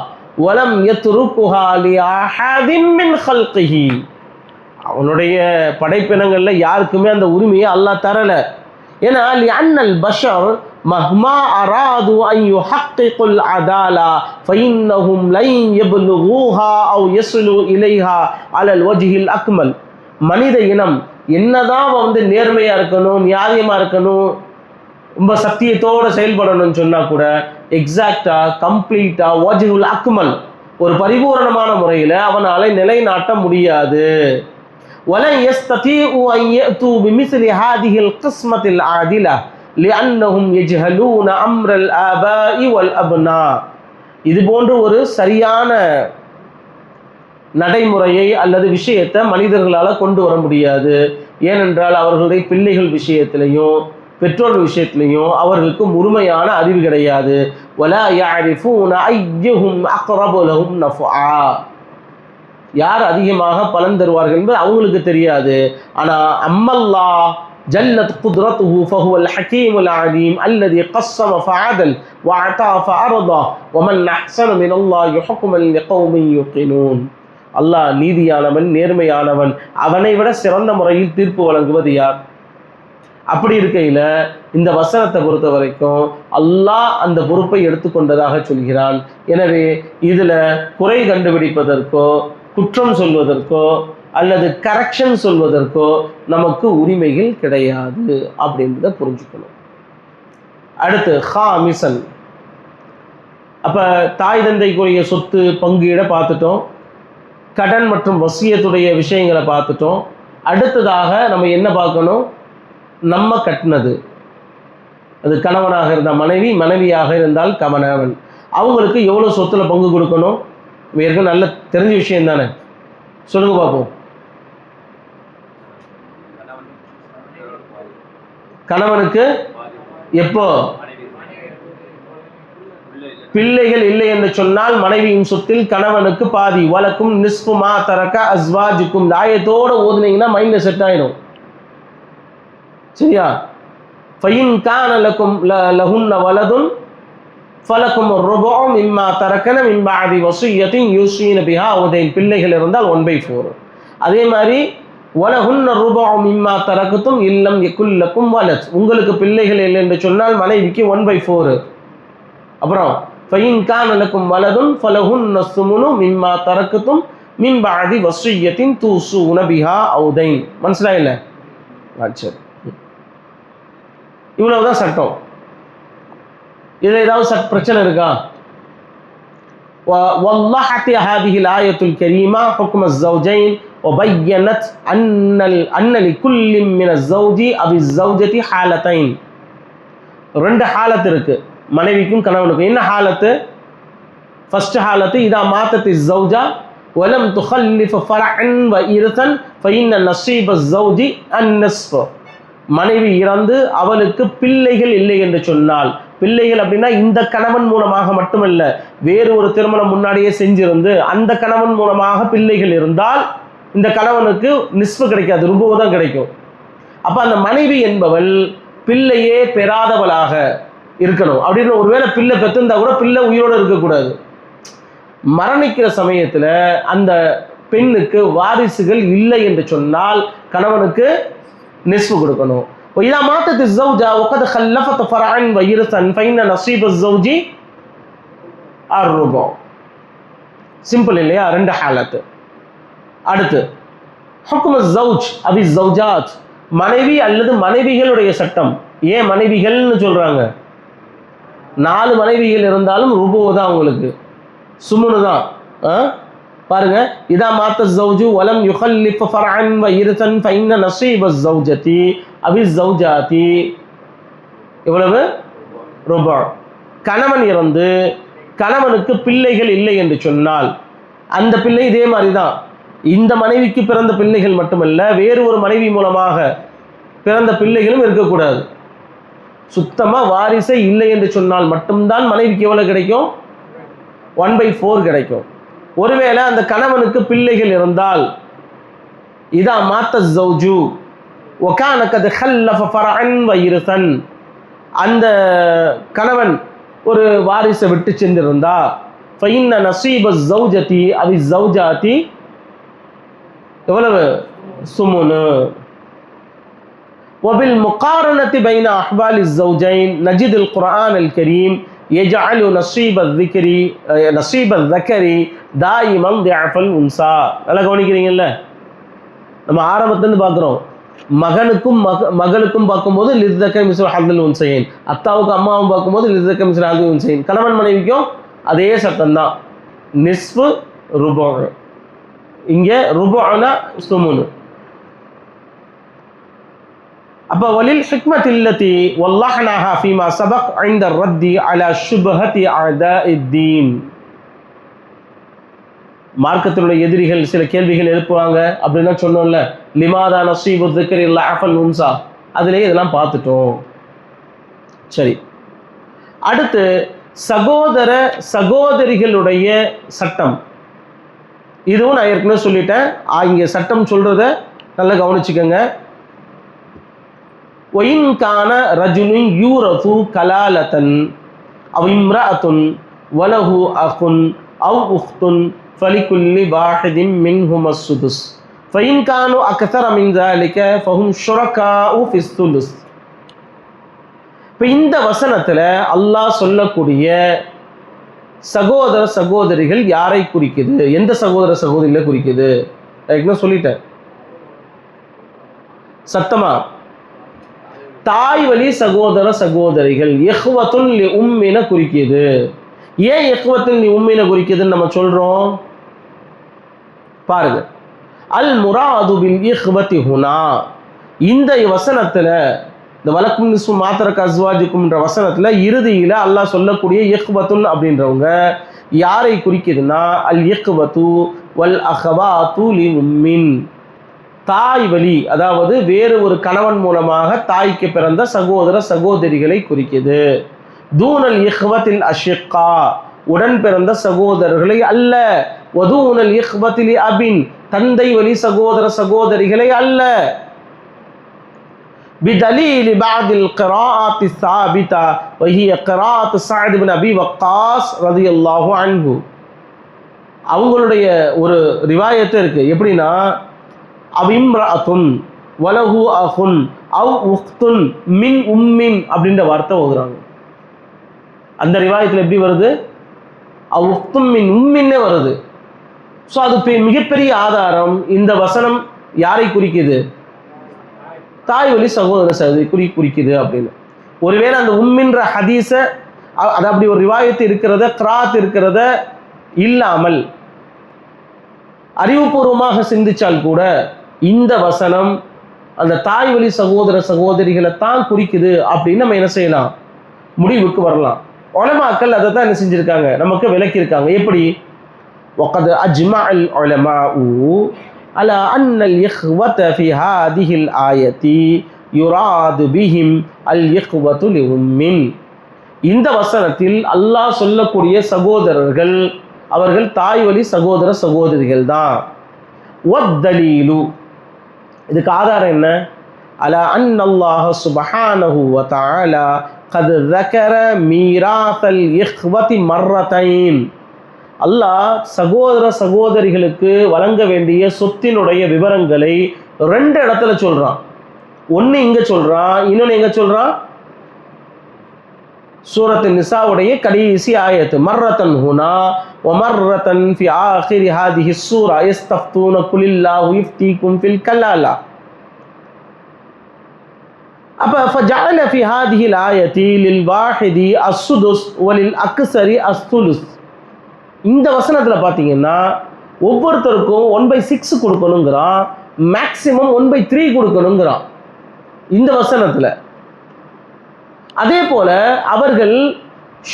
வலம் யத்ருகுஹா லி அஹதின் மின் ஹல்கிஹி. அவனுடைய படைப்பினங்கள்ல யாருக்குமே அந்த உரிமையை அல்லாஹ் தரல. ஏன்னா லிஅன்னல் பஷர் மஹ்மா அராது அன் யுஹக்கிகுல் அதாலா ஃபஇன்னஹும் லன் யப்லுகூஹா அவ் யஸ்லு இலைஹா அலல் வஜ்ஹில் அக்மல். மனித இனம் என்னதான் நேர்மையா இருக்கணும், நியாயமா இருக்கணும், ரொம்ப சத்தியத்தோடு செயல்படணும்னு சொன்னா கூட எக்ஸாக்டா கம்ப்ளீட்டா வஜ்ஹுல் அக்மல் ஒரு பரிபூரணமான முறையில் அவனால நிலைநாட்ட முடியாது. وَلَنْ يَسْتَطِيعُوا أَنْ يَأْتُوا بِمِثْلِ هَذِهِ الْقِسْمَةِ الْعَادِلَةِ لِأَنَّهُمْ يَجْهَلُونَ أَمْرَ الْآبَاءِ وَالْأَبْنَاءِ. இது போன்ற ஒரு சரியான நடைமுறையை அல்லது விஷயத்தை மனிதர்களால் கொண்டு வர முடியாது. ஏனென்றால் அவர்களுடைய பிள்ளைகள் விஷயத்திலையும் பெற்றோர் விஷயத்திலையும் அவர்களுக்கு முழுமையான அறிவு கிடையாது. وَلَا يَعْرِفُونَ أَيُّهُمْ أَقْرَبُ لَهُمْ نَفْعًا. யார் அதிகமாக பலன் தருவார்கள் என்பது அவங்களுக்கு தெரியாது. ஆனால் அம்மல்லாஹ் ஜல்லத் குத்ரத்துஹு ஃபஹுவல் ஹகீமுல் அலீம் அல்லதி கஸ்ஸம ஃபஅதல் வஅதா ஃபஅரதா வமன் அஹ்ஸன மினல்லாஹி ஹுக்மன் லிகௌமின் யுகினூன். அல்லாஹ் நீதியானவன், நேர்மையானவன், அவனை விட சிறந்த முறையில் தீர்ப்பு வழங்குவது யார்? அப்படி இருக்கையில் இந்த வசனத்தை பொறுத்த வரைக்கும் அல்லாஹ் அந்த பொறுப்பை எடுத்துக்கொண்டதாக சொல்கிறான். எனவே இதில் குறை கண்டுபிடிப்பதற்கோ குற்றம் சொல்வதற்கோ அல்லது கரெக்ஷன் சொல்வதற்கோ நமக்கு உரிமைகள் கிடையாது அப்படின்றத புரிஞ்சுக்கணும். அடுத்து ஹாமிசன். அப்போ தாய் தந்தைக்குரிய சொத்து பங்கீட பார்த்துட்டோம், கடன் மற்றும் வசியத்துடைய விஷயங்களை பார்த்துட்டோம். அடுத்ததாக நம்ம என்ன பார்க்கணும்? நம்ம கட்டினது, அது கணவனாக இருந்தால் மனைவி, மனைவியாக இருந்தால் கணவன், அவங்களுக்கு எவ்வளோ சொத்தில் பங்கு கொடுக்கணும்? ஏற்கனவே நல்ல தெரிஞ்ச விஷயம் தானே, சொல்லுங்க பார்ப்போம். கணவனுக்கு எப்போ? பிள்ளைகள் இல்லை என்று சொன்னால் மனைவியின் சொத்தில் கணவனுக்கு பாதி. வலக்கும் நிஸ்ஃபு மா தரக அஸ்வாஜுக்கும். ஆயத்தோடு ஓதுனீங்கன்னா மைண்டில் செட் ஆகிடும். சரியா? ஃபைன் கான லக்கும் லஹுன்ன வலதுன் ஃபலக்கும் ருபுஉ மிம்மா தரக்கன மின் பஅதி வஸிய்யத்தின் யூஸீன பிஹா அவதைன். பிள்ளைகள் இருந்தால் 1/4. அதே மாதிரி வலஹுன்ன ருபுஉ மிம்மா தரக்கத்தும் இல்லம் யகுல் லக்கும் வலத். உங்களுக்கு பிள்ளைகள் இல்லை என்று சொன்னால் மனைவிக்கு 1/4. அப்புறம் ஃபைன் கான லக்கும் வலதுன் ஃபலஹுன்ன ஸுமுனு மிம்மா தரக்கத்தும் மின் பஅதி வஸிய்யத்தின் தூஸூன பிஹா அவதைன். மனசிலா இல்லை? சரி, இவ்வளவுதான் சட்டம். இதில் ஏதாவது பிரச்சனை இருக்கா? وضحت هذه الآية الكريمة حكم الزوجين وبينت أن لكل من الزوج أو الزوجة حالتين. ரெண்டு ஹாலத் இருக்கு மனைவிக்கும் கணவனுக்கும். என்ன ஹாலத்து? ஃபர்ஸ்ட் ஹாலத்து இதா மாத்தத் الزوجة ولم تخلف فرعا وإرثا فإن نصيب الزوج النصف. மனைவி இறந்து அவளுக்கு பிள்ளைகள் இல்லை என்று சொன்னால், பிள்ளைகள் அப்படின்னா இந்த கணவன் மூலமாக மட்டுமல்ல, வேறு ஒரு திருமணம் முன்னாடியே செஞ்சிருந்து அந்த கணவன் மூலமாக பிள்ளைகள் இருந்தால் இந்த கணவனுக்கு நிஸ்பு கிடைக்காது, ருபுவ தான் கிடைக்கும். அப்போ அந்த மனைவி என்பவள் பிள்ளையே பெறாதவளாக இருக்கணும். அப்படின்னு ஒருவேளை பிள்ளை பெற்றிருந்தா கூட பிள்ளை உயிரோடு இருக்கக்கூடாது. மரணிக்கிற சமயத்தில் அந்த பெண்ணுக்கு வாரிசுகள் இல்லை என்று சொன்னால் கணவனுக்கு நிஸ்பு கொடுக்கணும். இதா மாத்தத் الزوجة وقد خلفت فرعا وإرثا فإن نصيب الزوج الربع. சிம்பிள் இல்லையா? ரெண்டு ஹாலத்து. அடுத்து ஹுக்ம் الزوج أو الزوجات. மனைவி அல்லது மனைவிகளுடைய சட்டம். ஏன் மனைவிகள்னு சொல்றாங்க? 4 மனைவிகள் இருந்தாலும் ருபு தான், உங்களுக்கு சுமுனு தான். பாருங்க, இதா மாத்த ஜௌஜு வலம் யுகல்லிஃப ஃபர்அன் வ இர்தன் ஃபைன்ன நஸீப ஜௌஜதி அவி ஜௌஜாதி. எவ்வளவு? ருபா. கணவன் இறந்து கணவனுக்கு பிள்ளைகள் இல்லை என்று சொன்னால் அந்த பிள்ளை இதே மாதிரி தான். இந்த மனைவிக்கு பிறந்த பிள்ளைகள் மட்டுமல்ல, வேறு ஒரு மனைவி மூலமாக பிறந்த பிள்ளைகளும் இருக்கக்கூடாது. சுத்தமாக வாரிசை இல்லை என்று சொன்னால் மட்டும்தான் மனைவிக்கு எவ்வளவு கிடைக்கும்? 1/4 கிடைக்கும். ஒருவேளை அந்த கணவனுக்கு பிள்ளைகள் இருந்தால் இதா மாத்த ஜௌஜு வகான கத் ஹல்லஃப ஃபர்அன் வ இர்தன், அந்த கணவன் ஒரு வாரிசை விட்டு சென்றிருந்தா ஃபைன்ன நஸீப ஜௌஜதி அவி ஜௌஜாதி எவ்வளவு? சுமுனு. وبالمقارنة بين أحوال الزوجين نجد القرآن الكريم يجعل نصيب الذكر دائما ضعف الأنثى. நல்லா கவனிக்கிறீங்கல்ல, நம்ம ஆரம்பத்திலிருந்து பார்க்குறோம். மகனுக்கும் மகளுக்கும் பார்க்கும்போது லிஸ்தக்கர் மிஸ்ல் ஹல்துல் உன்சைன், அத்தாவுக்கு அம்மாவும் பார்க்கும்போது லிஸ்தக்கர் மிஸ்ல் ஹல்துல் உன்சைன், கணவன் மனைவிக்கும் அதே சட்டம் தான். நிஸ்ஃபு ருபு, இங்கே ருபுனா சுமுனு. அப்போ வலில் ஹிக்மத்தில்லதி வல்லஹ்னாஹா ஃபீமா சபக் இன்த ரத்தி அலா ஷுபஹதி அதாஇத்தீன். மார்க்கத்தினுடைய எதிரிகள் சில கேள்விகள் எழுப்புவாங்க அப்படின்னா சொன்னோம்ல, லிமாதா நஸீபு ذிக்ரி லஅஃபல் உன்சா, அதிலே இதெல்லாம் பார்த்துட்டோம். சரி, அடுத்து சகோதர சகோதரிகளுடைய சட்டம். இதுவும் நான் ஏற்கனவே சொல்லிட்டேன், இங்கே சட்டம் சொல்றத நல்லா கவனிச்சுக்கோங்க. ஒயின் கான ரஜுலின் யூரது கலாலத்தன் அவ் இம்ரஅத்துன் வலஹு அஹுன் அவ் உஹ்துன் ஃபலிகுல்லி வாஹிதின் மின்ஹும ஸுதுஸ் ஃபஇன் கானு அக்ஸர மின் ஸாலிக ஃபஹும் ஷுரகாஉ ஃபிஸ் ஸுலுஸ். இப்போ இந்த வசனத்தில் அல்லாஹ் சொல்லக்கூடிய சகோதர சகோதரிகள் யாரை குறிக்குது, எந்த சகோதர சகோதரிகளை குறிக்குது? ஏற்கனவே சொல்லிட்டேன், சத்தமா தாய் வழி சகோதர சகோதரிகள் இஹ்வத்துன் லி உம்மின குறிக்குது. ஏன் இஹ்வத்துன் லி உம்மின குறிக்குதுன்னு நம்ம சொல்றோம் பாருங்க. அல் முராது பில் இஹ்வத்தி ஹுனா, இந்த வசனத்தில், இந்த வலக்கும் நிஸ்ஃபு மா தரக அஸ்வாஜுக்கும்ன்ற வசனத்தில் இறுதியில் அல்லாஹ் சொல்லக்கூடிய இஹ்வத்துன் அப்படின்றவங்க யாரை குறிக்குதுன்னா, அல் இஹ்வத்து வல் அஹவாத்து லி உம்மின், தாய் வழி, அதாவது வேறு ஒரு கணவன் மூலமாக தாய்க்கு பிறந்த சகோதர சகோதரிகளை குறிக்குது. தூனல் இஹ்வத்தில் அஷிக்கா, உடன் பிறந்த சகோதரர்களை அல்ல. வதூனல் இஹ்வத்தில் அபின், தந்தை வழி சகோதர சகோதரிகளை அல்ல. பிதலீல் பாதில் கிராஅத் ஸாபிதா வஹிய கிராஅத் ஸஅத் இப்னு அபி வக்காஸ் ரலியல்லாஹு அன்ஹு. அவங்களுடைய ஒரு ரிவாயத்து இருக்கு, எப்படின்னா அவ் இம்ரஅத்துன் வலஹு அஹுன் அவ் உஹ்துன் மின் உம்மின் அப்படின்ற வார்த்தை ஓதுறாங்க. அந்த ரிவாயத்தில் எப்படி வருது? அவ் உஹ்துன் மின் உம்மின்னே வருது. ஸோ அது மிகப்பெரிய ஆதாரம். இந்த வசனம் யாரை குறிக்குது? தாய் வழி சகோதர சகோதரி குறிக்குது அப்படின்னு. ஒருவேளை அந்த உம்மின்ற ஹதீஸை, அது அப்படி ஒரு ரிவாயத்து இருக்கிறத, கிராத் இருக்கிறத இல்லாமல் அறிவுபூர்வமாக சிந்திச்சால் கூட இந்த வசனம் அந்த தாய் வழி சகோதர சகோதரிகளை தான் குறிக்குது அப்படின்னு நம்ம என்ன செய்யலாம், முடிவுக்கு வரலாம். உலமாக்கள் அதை தான் என்ன செஞ்சிருக்காங்க, நமக்கு விளக்கியிருக்காங்க. எப்படி? وقد أجمع العلماء على أن الإخوة في هذه الآية يراد بهم الإخوة لأم. இந்த வசனத்தில் அல்லாஹ் சொல்லக்கூடிய சகோதரர்கள் அவர்கள் தாய் வழி சகோதர சகோதரிகள் தான். வத்தலீலு, இதுக்கு ஆதாரம் என்ன? அலா அன்னல்லாஹ சுப்ஹானஹு வ தஆலா கத் ذكر மீராத் அல் இஹ்வதி மர்ரத்தைன். அல்லாஹ் சகோதர சகோதரிகளுக்கு வழங்க வேண்டிய சொத்தினுடைய விவரங்களை ரெண்டு இடத்துல சொல்றான். ஒன்று இங்க சொல்றான், இன்னொன்று எங்க சொல்றான்? சூரத்து நிசாவுடைய கடைசி ஆயத்து, மர்ரத்தன் ஹுனா வ மர்ரத்தன் ஃபி ஆகிரி ஹாதிஹி ஸூரா யஸ்தஃப்தூன குலில்லாஹு யுஃப்தீக்கும் ஃபில் கலாலா. அப்ப ஃபஜஅல ஃபி ஹாதிஹி ஆயத்தி லில் வாஹிதி அஸ்ஸுதுஸ் வ லில் அக்ஸரி அஸ்ஸுலுஸ். இந்த வசனத்தில் பார்த்தீங்கன்னா ஒவ்வொருத்தருக்கும் 1/6 கொடுக்கணுங்கிறான், மேக்சிமம் 1/3 கொடுக்கணுங்கிறான் இந்த வசனத்தில். அதே போல அவர்கள்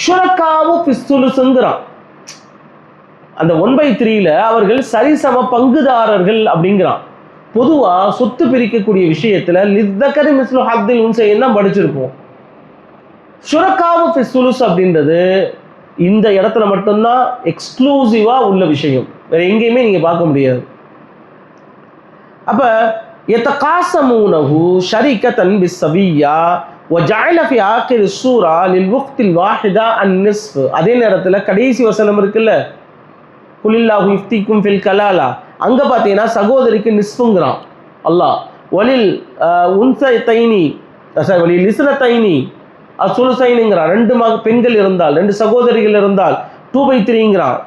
ஷுரகாவு ஃபிஸ்ஸுலுஸ்ங்கிறான். அந்த 1/3ல அவர்கள் சரிசம பங்குதாரர்கள் அப்படிங்கிறான். பொதுவாக சொத்து பிரிக்கக்கூடிய விஷயத்தில் லிஸ்தக்கரி மிஸ்லு ஹல்துல் உன்சைன் தான் படிச்சிருப்போம். ஷுரகாவு ஃபிஸ்ஸுலுஸ் அப்படின்றது இந்த இடத்துல மட்டும்தான் எக்ஸ்க்ளூசிவா உள்ள விஷயம், வேற எங்கேயுமே நீங்க பார்க்க முடியாது. அப்ப யதகாஸமூனஹு ஷரீகத்தன் பிஸ்ஸவிய்யா வ ஜஅல ஃபி ஆகிர் ஸூரா லில் வக்தில் வாஹிதா அன்-நிஸ்ஃப். அதே நேரத்தில் கடைசி வசனம் இருக்குல்ல, குலில்லாஹு யுஃப்தீக்கும் ஃபில் கலாலா, அங்க பார்த்தீங்கன்னா சகோதரிக்கு நிஸ்ஃபுங்கிறான். அல்லாஹ். வலில் உன்சைத்தைனி வலில் இஸ்ரத்தைனி அசுலுசைனுங்கிறான். 2 பெண்கள் இருந்தால், 2 சகோதரிகள் இருந்தால் 2/3ங்கிறான்.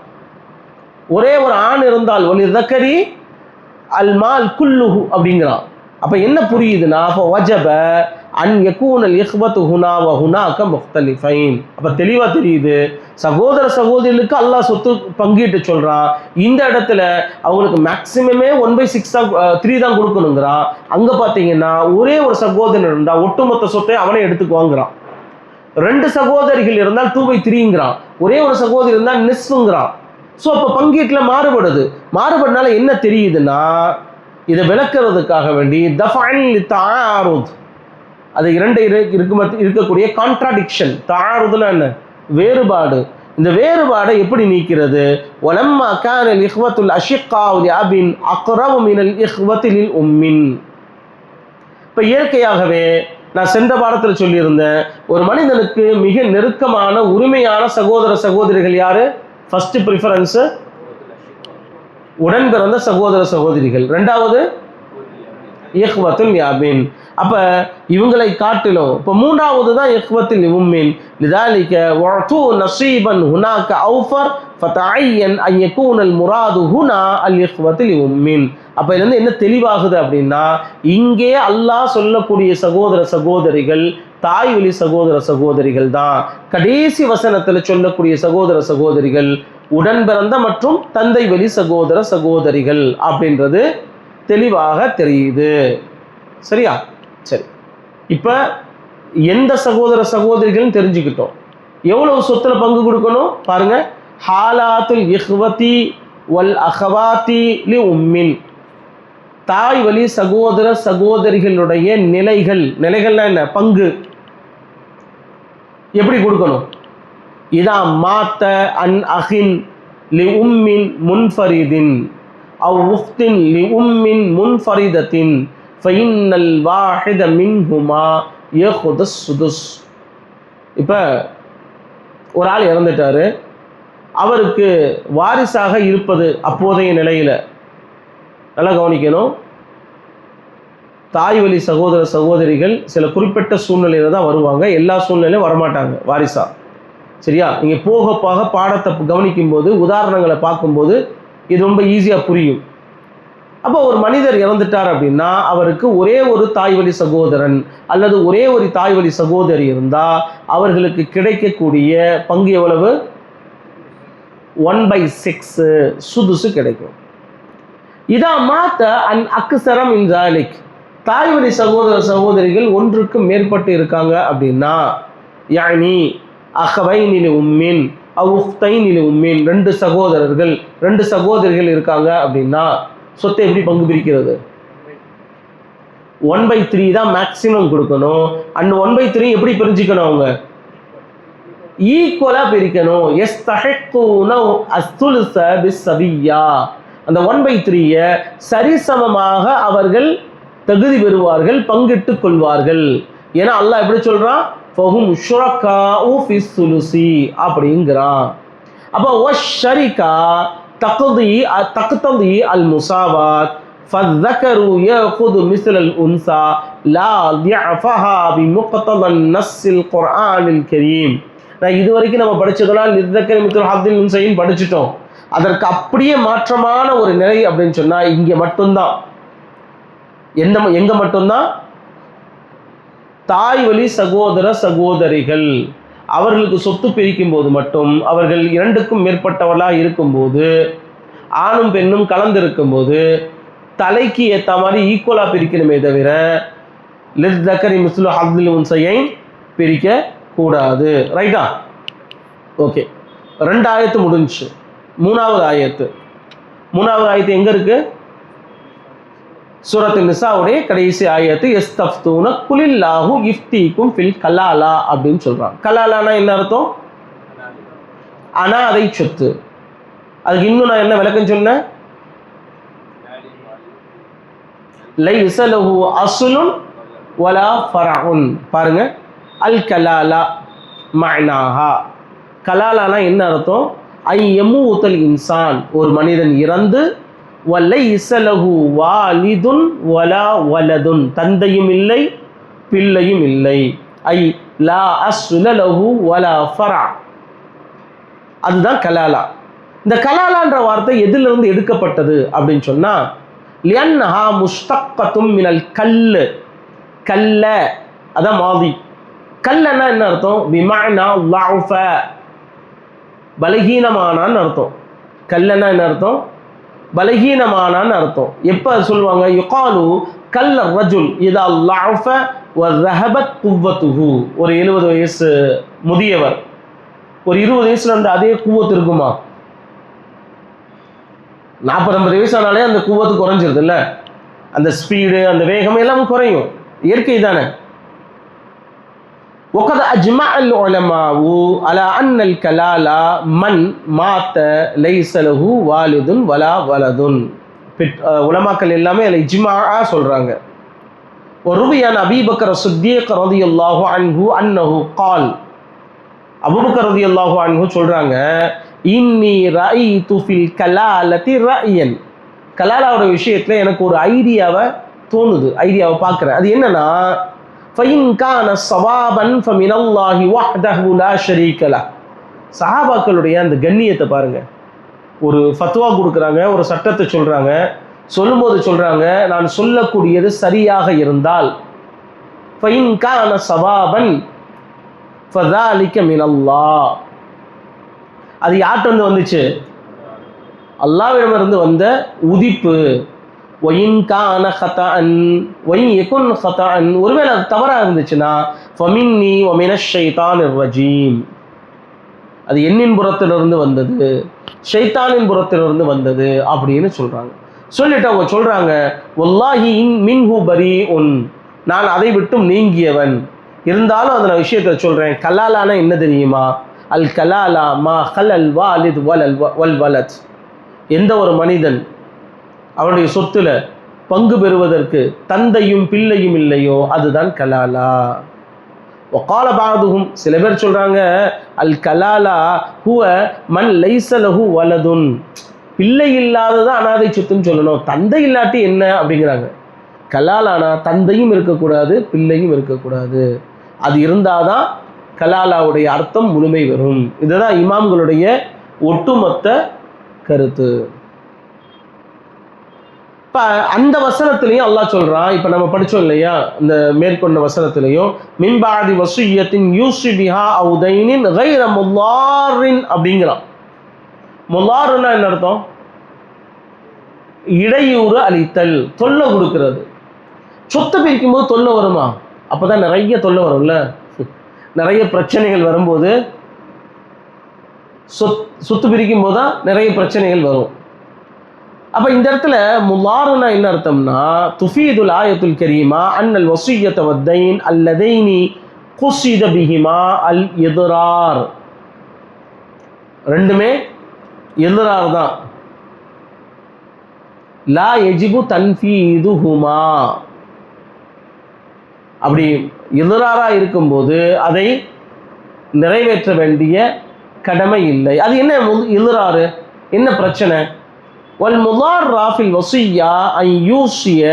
ஒரே ஒரு ஆண் இருந்தால் ஒலி தக்கரி அல் மால் குல்லுஹு அப்படிங்கிறான். அப்போ என்ன புரியுதுன்னா, அப்போ வஜப அன் யகூனல் இஹ்வத்து ஹுனா வ ஹுனாக முக்தலிஃபைன். அப்போ தெளிவாக தெரியுது, சகோதர சகோதரிகளுக்கு அல்லாஹ் சொத்து பங்கிட்டு சொல்கிறான். இந்த இடத்துல அவங்களுக்கு மேக்சிமமே 1/6 தான் கொடுக்கணுங்கிறான். அங்கே பார்த்தீங்கன்னா ஒரே ஒரு சகோதரன் இருந்தால் ஒட்டுமொத்த சொத்தை அவனே எடுத்துக்குவாங்கிறான். 2 சகோதரிகள் இருந்தால் 2/3ங்கிறான். ஒரே ஒரு சகோதரி இருந்தால் நிஸ்ஃபுங்கிறான். ஸோ அப்போ பங்கீட்டில் மாறுபடுது. மாறுபடுனால என்ன தெரியுதுன்னா, இதை விளக்குறதுக்காக வேண்டி தாருத், அது 2 இருக்கக்கூடிய கான்ட்ராடிக்ஷன். தாருதுன்னா என்ன? வேறுபாடு. இந்த வேறுபாடை எப்படி நீக்கிறது? வலம்மா கானல் இஹ்வத்துல் அஷிக்காவு லிஅபின் அக்ரபு மினல் இஹ்வத்தி லில் உம்மின். இப்போ இயற்கையாகவே நான் சென்ற பாடத்தில் சொல்லியிருந்தேன், ஒரு மனிதனுக்கு மிக நெருக்கமான உரிமையான சகோதர சகோதரிகள் யாரு? ஃபர்ஸ்ட் ப்ரிஃபரன்ஸு உடன் பிறந்த சகோதர சகோதரிகள், 2வது இஹ்வத்துல் யாபின். அப்போ இவங்களை காட்டிலும் இப்போ 3வது தான் இஹ்வத்துல் உம்மின். லிதாலிக வஅது நஸீபன் ஹுனாக அவ்ஃபர் ஃபதஅய்யன் அன் யகூனல் முராது ஹுனா அல் இஹ்வத்துல் உம்மின். அப்போ இதுலேருந்து என்ன தெளிவாகுது அப்படின்னா, இங்கே அல்லாஹ் சொல்லக்கூடிய சகோதர சகோதரிகள் தாய் வழி சகோதர சகோதரிகள் தான். கடைசி வசனத்தில் சொல்லக்கூடிய சகோதர சகோதரிகள் உடன் பிறந்த மற்றும் தந்தை வழி சகோதர சகோதரிகள் அப்படின்றது தெளிவாக தெரியுது. சரியா? சரி, இப்போ எந்த சகோதர சகோதரிகள் தெரிஞ்சுக்கிட்டோம். எவ்வளவு சொத்துல பங்கு கொடுக்கணும் பாருங்க. ஹாலாத்துல் இஹ்வதி வல் அஹவாத்தி லி உம்மின். தாய் வழி சகோதர சகோதரிகளுடைய நிலைகள்னா என்ன? பங்கு எப்படி கொடுக்கணும்? இதா மாத்த அன் அஹின் லி உம்மின் முன்ஃபரிதின் அவ் உஃப்தின் லி உம்மின் முன்ஃபரிதத்தின் ஃபைன்னல் வாஹித மின்ஹுமா யஹுது சுதுஸ். இப்போ ஒரு ஆள் இறந்துட்டாரு, அவருக்கு வாரிசாக இருப்பது அப்போதைய நிலையில் நல்லா கவனிக்கணும். தாய் வழி சகோதர சகோதரிகள் சில குறிப்பிட்ட சூழ்நிலையில் தான் வருவாங்க, எல்லா சூழ்நிலையும் வரமாட்டாங்க வாரிசா. சரியா? நீங்கள் போக போக பாடத்தை கவனிக்கும் போது உதாரணங்களை பார்க்கும்போது இது ரொம்ப ஈஸியாக புரியும். அப்போ ஒரு மனிதர் இறந்துட்டார் அப்படின்னா அவருக்கு ஒரே ஒரு தாய் வழி சகோதரன் அல்லது ஒரே ஒரு தாய் வழி சகோதரி இருந்தால் அவர்களுக்கு கிடைக்கக்கூடிய பங்கு எவ்வளவு? 1/6 சுதுசு கிடைக்கும். இதா மாத்த அன் அக்ஸரம் இன் ஜாலிக். தாய் வழி சகோதர சகோதரிகள் ஒன்றுக்கு மேற்பட்டு இருக்காங்க அப்படின்னா, யானி அஹவைனி லி உம்மின் அவ் உஃப்தைனி லி உம்மின், 2 சகோதரர்கள் 2 சகோதரிகள் இருக்காங்க அப்படின்னா சொத்தை எப்படி பங்கு பிரிக்கிறது? 1/3 தான் மேக்சிமம் கொடுக்கணும். அந்த 1/3 எப்படி பிரிஞ்சுக்கணும்? அவங்க ஈக்குவலா பிரிக்கணும். யஸ்தஹிக்கூன அஸ்துலுஸ பிஸ்ஸபிய்யா. அந்த 1/3 சரிசமமாக அவர்கள் தகுதி பெறுவார்கள், பங்கிட்டுக் கொள்வார்கள். ஏன்னா அல்லாஹ் எப்படி சொல்றான்? ஃபஹும் ஷுரகாஉ ஃபிஸ் சுலுசி அப்படிங்கிறான். அப்போ வஷ்ஷரிகா தக்ததி அல் முசாவாத் ஃபذكرு ياخذ مثل الانثى لا ضعفها بمقتضى النص القرآن الكريم. நான் இதுவரைக்கும் நம்ம படிச்சதெல்லாம் லிذكر مثل حظ الانثيين படிச்சிட்டோம். அதற்கு அப்படியே மாற்றமான ஒரு நிலை அப்படின்னு சொன்னா இங்கே மட்டும்தான். எங்க மட்டும்தான்? தாய் வழி சகோதர சகோதரிகள் அவர்களுக்கு சொத்து பிரிக்கும் போது மட்டும் அவர்கள் 2க்கும் மேற்பட்டவர்களாக இருக்கும்போது, ஆணும் பெண்ணும் கலந்திருக்கும் போது தலைக்கு ஏற்ற மாதிரி ஈக்குவலா பிரிக்கணுமே தவிர லிذكر مثل حظ الانثيين பிரிக்க கூடாது. ரைட்டா? ஓகே, 2 ஆயத்து முடிஞ்சு. 3வது ஆயத்து எங்க இருக்கு? சூரத்து நிசாவுடைய கடைசி ஆயத்து. யஸ்தஃப்தூன குலில்லாஹு இஃப்தீக்கும் ஃபில் கலாலா அப்படின்னு சொல்றாங்க. கலாலானா என்ன அர்த்தம்? அனாதை சொத்து. அதுக்கு இன்னும் நான் என்ன விளக்கம் சொன்னேன்? லைஸ லஹு அஸ்லுன் வலா ஃபரஉன். பாருங்க, அல் கலாலா மஅனாஹா. கலாலானா என்ன அர்த்தம்? ஐ யமூத்தல் இன்சான், ஒரு மனிதன் இறந்து வலைஸ லஹு வாலிதுன் வலா வலதுன், தந்தையும் இல்லை பிள்ளையும் இல்லை. ஐ லா அஸ்ல லஹு வலா ஃபரா. அதுதான் கலாலா. இந்த கலாலான்ற வார்த்தை எதிலிருந்து எடுக்கப்பட்டது அப்படின்னு சொன்னா, லியன்ஹா முஸ்தக்கத்தும் மினல் கல்லு. கல்ல அதான் மாதி. கல்லன்னா என்ன அர்த்தம்? பிமஅனா ضعف, பலகீனமானான்னு அர்த்தம். கல்லன்னா என்ன அர்த்தம்? பலகீனமானான்னு அர்த்தம். எப்போ சொல்லுவாங்க? யுகாலு கல்ல ரஜுல் இதா ضعف وذهبت قوته. ஒரு 70 வயசு முதியவர் ஒரு 20 வயசுல இருந்து அதே குவத்து இருக்குமா? 40-50 வயசானாலே அந்த குவத்து குறைஞ்சிருது இல்லை? அந்த ஸ்பீடு, அந்த வேகம் எல்லாம் குறையும், இயற்கை தானே. وقد أجمع العلماء على أن الكلالة من مات ليس له والد ولا ولد. உலமாக்கள் எல்லாமே அதில் இஜ்மாஆ சொல்றாங்க. وروي عن أبي بكر الصديق رضي الله عنه أنه قال. அபூபக்கர் ரலியல்லாஹு அன்ஹு சொல்றாங்க, இன்னி ரஅய்து ஃபில் கலாலத்தி ரஅயன். கலாலாவோட விஷயத்துல எனக்கு ஒரு ஐடியாவை தோணுது, ஐடியாவை பார்க்குறேன். அது என்னன்னா, ஃபஇன் கான ஸவாபன் ஃபமினல்லாஹி வஹ்தஹு லா ஷரீக லஹ். சஹாபாக்களுடைய அந்த கண்ணியத்தை பாருங்க. ஒரு ஃபத்வா கொடுக்குறாங்க, ஒரு சட்டத்தை சொல்றாங்க, சொல்லும்போது சொல்றாங்க, நான் சொல்லக்கூடியது சரியாக இருந்தால் ஃபஇன் கான ஸவாபன் ஃபதாலிக மினல்லாஹ். அது யார்கிட்ட வந்துச்சு? அல்லாஹ்விடமிருந்து வந்த உதிப்பு. ஒயின் கான ஹதஅன் ஒயின் யகுன் ஹதஅன், ஒருவேளை அது தவறாக இருந்துச்சுன்னா ஃபமின்னி வமினஷ் ஷைத்தானிர் ரஜீம், அது என்னின் புறத்திலிருந்து வந்தது, ஷைத்தானின் புறத்திலிருந்து வந்தது அப்படின்னு சொல்றாங்க. சொல்லிட்டு அவங்க சொல்றாங்க, வல்லாஹி மின்ஹு பரீஉன், நான் அதை விட்டும் நீங்கியவன். இருந்தாலும் அந்த விஷயத்தை சொல்றேன். கலாலானா என்ன தெரியுமா? அல் கலாலா மா ஹலல் வாலித் வல் வலத். எந்த ஒரு மனிதன் அவனுடைய சொத்துல பங்கு பெறுவதற்கு தந்தையும் பிள்ளையும் இல்லையோ அதுதான் கலாலா. வகால பாதுஹும், சில பேர் சொல்றாங்க, அல் கலாலா ஹுவ மன் லைஸ லஹு வலதுன், பிள்ளை இல்லாததான் அனாதை சொத்துன்னு சொல்லணும், தந்தை இல்லாட்டி என்ன அப்படிங்கிறாங்க. கலாலானா தந்தையும் இருக்கக்கூடாது பிள்ளையும் இருக்கக்கூடாது, அது இருந்தாதான் கலாலாவுடைய அர்த்தம் முழுமை வரும். இதுதான் இமாம்களுடைய ஒட்டுமொத்த கருத்து. இப்போ அந்த வசனத்திலையும் அல்லாஹ் சொல்றான், இப்போ நம்ம படித்தோம் இல்லையா, இந்த மேற்கொண்ட வசனத்திலையும் மின்பாதி வசியத்தின் யூசி பிஹா அவுதைனின் கைர முல்லாரின் அப்படிங்கிறான். முல்லாருன்னா என்ன அர்த்தம்? இடையூறு அளித்தல், தொல்லை கொடுக்கிறது. சொத்தை பிரிக்கும் போது தொல்லை வருமா? அப்போதான் நிறைய தொல்லை வரும்ல, நிறைய பிரச்சனைகள் வரும்போது சொத்து பிரிக்கும் போது தான் நிறைய பிரச்சனைகள் வரும். அப்போ இந்த இடத்துல முல்லாருன்னா என்ன அர்த்தம்னா, துஃபீதுல் ஆயத்துல் கரீமா அன்னல் வசிய்யத வத்தைன் அல்லதைனி குஸித பிஹிமா அல் இத்ரார். ரெண்டுமே இத்ரார் தான். லா யஜிபு தன்ஃபீதுஹுமா. அப்படி இத்ராரா இருக்கும்போது அதை நிறைவேற்ற வேண்டிய கடமை இல்லை. அது என்ன இத்ராரு? என்ன பிரச்சனை? வல் முதார்ரா ஃபில் வசிய்யா அன் யூஸிய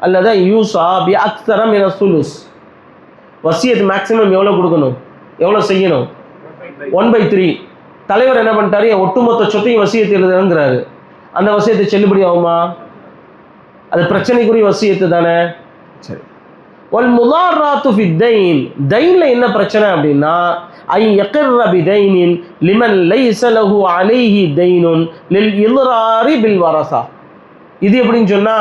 அல்லது யூஸா பி அக்ஸர மின சுலுஸ். வசியத் மேக்ஸிமம் எவ்வளோ கொடுக்கணும், எவ்வளோ செய்யணும்? 1/3. தலைவர் என்ன பண்ணிட்டாரு, ஒட்டுமொத்த சொத்தையும் வசியத்து எழுதுங்கிறாரு. அந்த வசியத்தை செல்லுபடி ஆகுமா? அது பிரச்சனைக்குரிய வசியத்து தானே. சரி. வல் முதார்ராத்து ஃபி தைன், தைன்ல என்ன பிரச்சனை அப்படின்னா, ஐ யக்ர பிதைனின் லிமன் லைஸ லஹு அலைஹி தைனுன் லில் இல்ராரி பில் வரஸா. இது எப்படின்னு சொன்னா,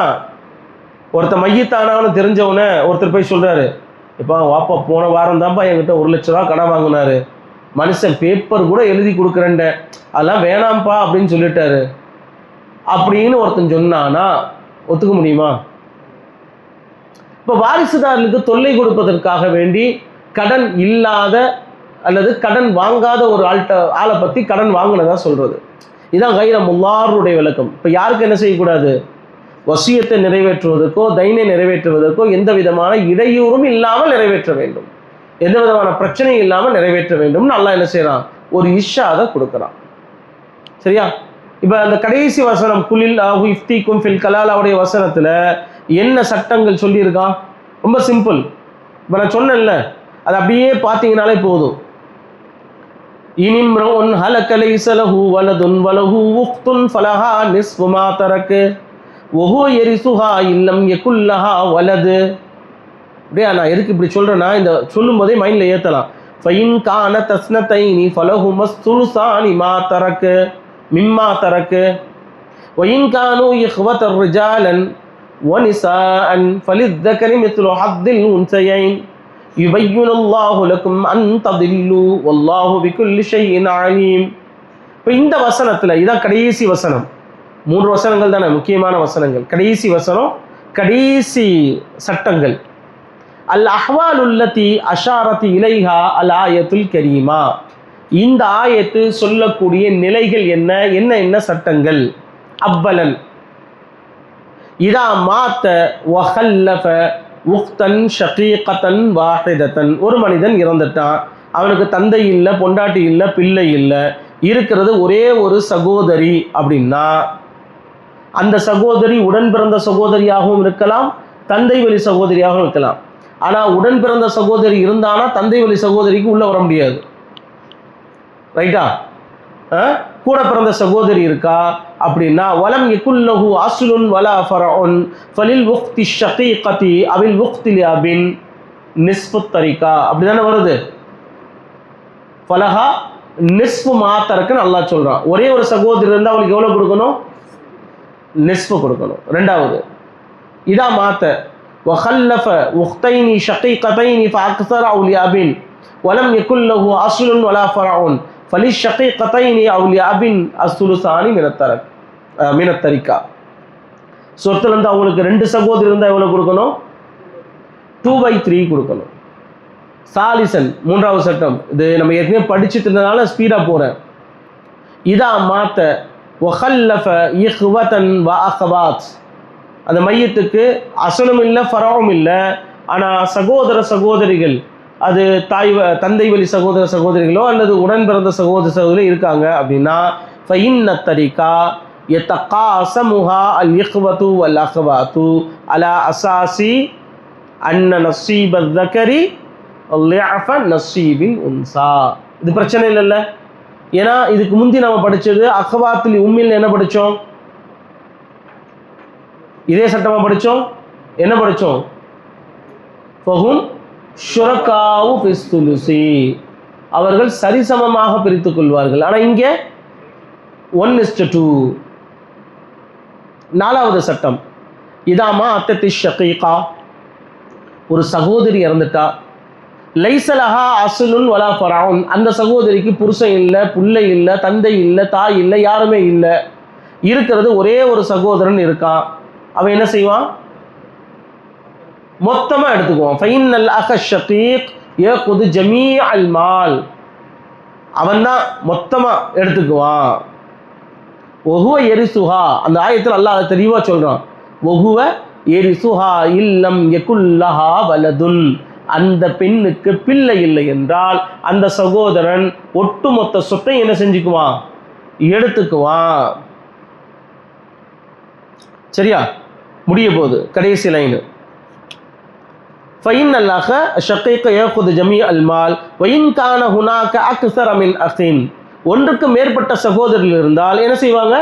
ஒருத்தர் மையத்தானான்னு தெரிஞ்சவனே ஒருத்தர் போய் சொல்றாரு, இப்போ வாப்பா போன வாரம் தான்ப்பா என்கிட்ட 1 லட்ச ரூபா கடன் வாங்கினாரு, மனுஷன் பேப்பர் கூட எழுதி கொடுக்குறேன்ட, அதெல்லாம் வேணாம்ப்பா அப்படின்னு சொல்லிட்டாரு அப்படின்னு ஒருத்தன் சொன்னானா ஒத்துக்க முடியுமா? இப்போ வாரிசுதாரர்களுக்கு தொல்லை கொடுப்பதற்காக வேண்டி கடன் இல்லாத அல்லது கடன் வாங்காத ஒரு ஆளை பற்றி கடன் வாங்கினதா சொல்றது. இதுதான் கைர முல்லாருடைய விளக்கம். இப்போ யாருக்கு என்ன செய்யக்கூடாது? வசியத்தை நிறைவேற்றுவதற்கோ தைனை நிறைவேற்றுவதற்கோ எந்த விதமான இடையூறும் இல்லாமல் நிறைவேற்ற வேண்டும், எந்த விதமான பிரச்சனையும் இல்லாமல் நிறைவேற்ற வேண்டும்னு அல்லாஹ் என்ன செய்யறான்? ஒரு இஷாதை கொடுக்குறான். சரியா? இப்போ அந்த கடைசி வசனம் குலில் இஃப்திக்கும் ஃபில் கலாலாவுடைய வசனத்தில் என்ன சட்டங்கள் சொல்லியிருக்கான்? ரொம்ப சிம்பிள். இப்போ நான் சொன்னேன்ல, அது அப்படியே பார்த்தீங்கனாலே போதும். இனிம்ரஉன் ஹலக லைஸ லஹு வலதுன் வலஹு உக்துன் ஃபலஹா நிஸ்ஃபு மா தரக வஹுவ யரிசுஹா இல்லம் யகுல் லஹா வலது. அப்படியே நான் எதுக்கு இப்படி சொல்கிறேன்னா, இந்த சொல்லும்போதே மைண்டில் ஏற்றலாம். ஃபைன் கான தஸ்னதைனி ஃபலஹுமஸ் சுலுசானி மா தரக மிம்மா தரக வயின் கானு இஹ்வதர் ரிஜாலன் வனிசாஅன் ஃபலிஸ்ஸகரி மிஸ்லு ஹத்தில் உன்சயைன் யுபய்யினுல்லாஹு லக்கும் அன் ததில்லு வல்லாஹு பிகுல்லி ஷைஇன் அலீம். இப்போ இந்த வசனத்தில் இதான் கடைசி வசனம். 3 வசனங்கள் தானே முக்கியமான வசனங்கள். கடைசி வசனம், கடைசி சட்டங்கள். அல் அஹ்வாலுல்லதி அஷாரத் இலைஹா அல் ஆயத்துல் கரீமா. இந்த ஆயத்து சொல்லக்கூடிய நிலைகள் என்ன என்ன என்ன சட்டங்கள்? அவ்வலன் இதா மாத்த வஹல்லஃப உக்தன் ஷகீகத்தன் வாஹிதத்தன். ஒரு மனிதன் இறந்துட்டான், அவனுக்கு தந்தை இல்லை, பொண்டாட்டி இல்லை, பிள்ளை இல்லை, இருக்கிறது ஒரே ஒரு சகோதரி அப்படின்னா, அந்த சகோதரி உடன் பிறந்த சகோதரியாகவும் இருக்கலாம், தந்தை வழி சகோதரியாகவும் இருக்கலாம். ஆனால் உடன் பிறந்த சகோதரி இருந்தானா தந்தை வழி சகோதரிக்கு உள்ளே வர முடியாது. ரைட்டா? கூட பிறந்த சகோதரி இருக்கா அப்படின்னா, வலம் யகுல்லஹு அஸ்லுன் வலா ஃபரஉன் ஃபலில் உக்தி ஷகீகதி அவில் உக்தி லிஅபின் நிஸ்ஃபு தரிகா. அப்படி தானே வருது. ஃபலஹா நிஸ்ஃபு மா தரக்குன்னு அல்லாஹ் சொல்கிறான். ஒரே ஒரு சகோதரி இருந்தால் அவளுக்கு எவ்வளோ கொடுக்கணும்? நிஸ்ஃபு கொடுக்கணும். ரெண்டாவது, இதா மாத்த வஹல்லஃப உக்தைனி ஷகீகதைனி ஃபஅக்ஸர அவு லிஅபின் வலம் யகுல்லஹு அஸ்லுன் வலா ஃபரஉன் ஃபலிஷ் ஷகீகதைனி அவு லிஅபின் அஸ்ஸுலுசானி மினத் தரிகா. சொத்துல இருந்து அவங்களுக்கு 2 சகோதரி இருந்தால் எவ்வளோ கொடுக்கணும்? 2/3 கொடுக்கணும். சாலிசன், 3வது சட்டம். இது நம்ம ஏற்கனவே படிச்சுட்டு இருந்ததுனால ஸ்பீடாக போகிறேன். இதா மாத்த வஹல்லஃப இஹ்வதன் வ அஹவாத். அந்த மையத்துக்கு அசலும் இல்லை, ஃபரவும் இல்லை, ஆனால் சகோதர சகோதரிகள், அது தந்தை வழி சகோதர சகோதரிகளோ அல்லது உடன் பிறந்த சகோதர சகோதரி இருக்காங்க அப்படின்னா, ஃபஇன்ன தரிகா யதகாஸமுஹா அல் இஹ்வது வல் அஹவாத்து அலா அஸாஸி அன்ன நஸீப ذكரி லிஅஃப நஸீபில் உன்சா. இது பிரச்சனை இல்லைல்ல. ஏன்னா இதுக்கு முந்தி நம்ம படித்தது அஹ்வாத்துல் உம்மில் என்ன படித்தோம்? இதே சட்டமாக படித்தோம். என்ன படித்தோம்? ஃபஹும் ஷுரகாவு ஃபிஸ் சுலுசி. அவர்கள் சரிசமமாக பிரித்துக் கொள்வார்கள். ஆனால் இங்கே 1:2. 4வது சட்டம், இதாமா அத்தத்தி ஷகீகா. ஒரு சகோதரி இறந்துட்டா, லைசலஹா அஸ்லுன் வலா ஃபரஉன். அந்த சகோதரிக்கு புருஷன் இல்லை, பிள்ளை இல்லை, தந்தை இல்லை, தாய் இல்லை, யாருமே இல்லை, இருக்கிறது ஒரே ஒரு சகோதரன் இருக்கான். அவன் என்ன செய்வான்? மொத்தமாக எடுத்துக்குவான். ஃபைனல் அஹ ஷகீக் யகுது ஜமீஅல் மால். அவன் தான் மொத்தமாக எடுத்துக்குவான். வஹுவ யரிசுஹா. அந்த ஆயத்தில் அல்லாஹ் அதை தெளிவாக சொல்கிறான். வஹுவ யரிசுஹா இல்லம் யகுல் லஹா வலதுன். அந்த பெண்ணுக்கு பிள்ளை இல்லை என்றால் அந்த சகோதரன் ஒட்டுமொத்த சொத்தை என்ன செஞ்சுக்குவான்? எடுத்துக்குவான். சரியா? முடிய போகுது கடைசி லைனு. ஃபைனல் அஹ ஷகீக யகுது ஜமீஅல் மால் வஇன் கான ஹுனாக அக்ஸர மின் அஹின். ஒன்றுக்கு மேற்பட்ட சகோதரர்கள் இருந்தால் என்ன செய்வாங்க?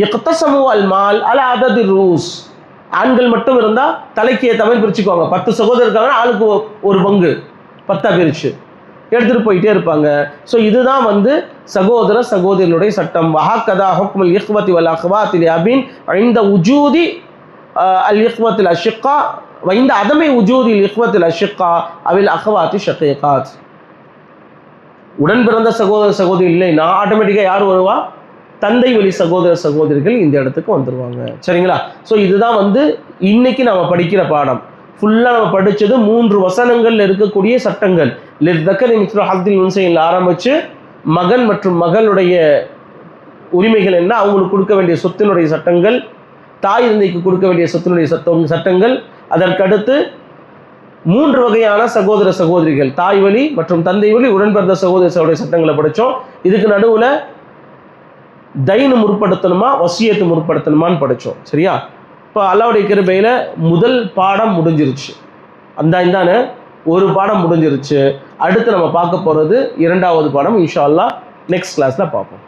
இக்தஸமு அல் மால் அலா அததி ரூஸ். ஆண்கள் மட்டும் இருந்தால் தலைக்கு ஏற்ற மாதிரி பிரிச்சுக்குவாங்க. 10 சகோதரர் இருக்காங்கன்னா ஆளுக்கு ஒரு பங்கு 10 பிரிச்சு எடுத்துகிட்டு போயிட்டே இருப்பாங்க. ஸோ இதுதான் சகோதர சகோதரிகளுடைய சட்டம். வஹக்கதா ஹுக்முல் இஹ்வதி வல் அஹ்வாத்தி லிஅபின் இந்த உஜூதி அல் இஹ்வத்தில் அஷிக்கா இந்த அதமை உஜூதி இஹ்வத்தில் அஷிக்கா அவில் அஹ்வாத்தி ஷகீகாத். உடன் பிறந்த சகோதர சகோதரி இல்லைன்னா ஆட்டோமேட்டிக்காக யார் வருவா? தந்தை வழி சகோதர சகோதரிகள் இந்த இடத்துக்கு வந்துடுவாங்க. சரிங்களா? ஸோ இதுதான் இன்னைக்கு நம்ம படிக்கிற பாடம். ஃபுல்லாக நம்ம படித்தது 3 வசனங்களில் இருக்கக்கூடிய சட்டங்கள். லிஸ்ஸகரி மிஸ்லு ஹத்தில் உன்சையில் ஆரம்பித்து மகன் மற்றும் மகளுடைய உரிமைகள் என்ன, அவங்களுக்கு கொடுக்க வேண்டிய சொத்தினுடைய சட்டங்கள், தாய் தந்தைக்கு கொடுக்க வேண்டிய சொத்தினுடைய சட்டங்கள், அதற்கடுத்து 3 வகையான சகோதர சகோதரிகள், தாய் வழி மற்றும் தந்தை வழி, உடன் பிறந்த சகோதர சகோதரி சட்டங்களை படித்தோம். இதுக்கு நடுவில் தைனு முற்படுத்தணுமா வசியத்து முற்படுத்தணுமான்னு படித்தோம். சரியா? இப்போ அல்லாஹ்வுடைய கிருபையில் முதல் பாடம் முடிஞ்சிருச்சு. இந்தானே ஒரு பாடம் முடிஞ்சிருச்சு. அடுத்து நம்ம பார்க்க போகிறது இரண்டாவது பாடம். இன்ஷா அல்லாஹ் நெக்ஸ்ட் கிளாஸில் பார்ப்போம்.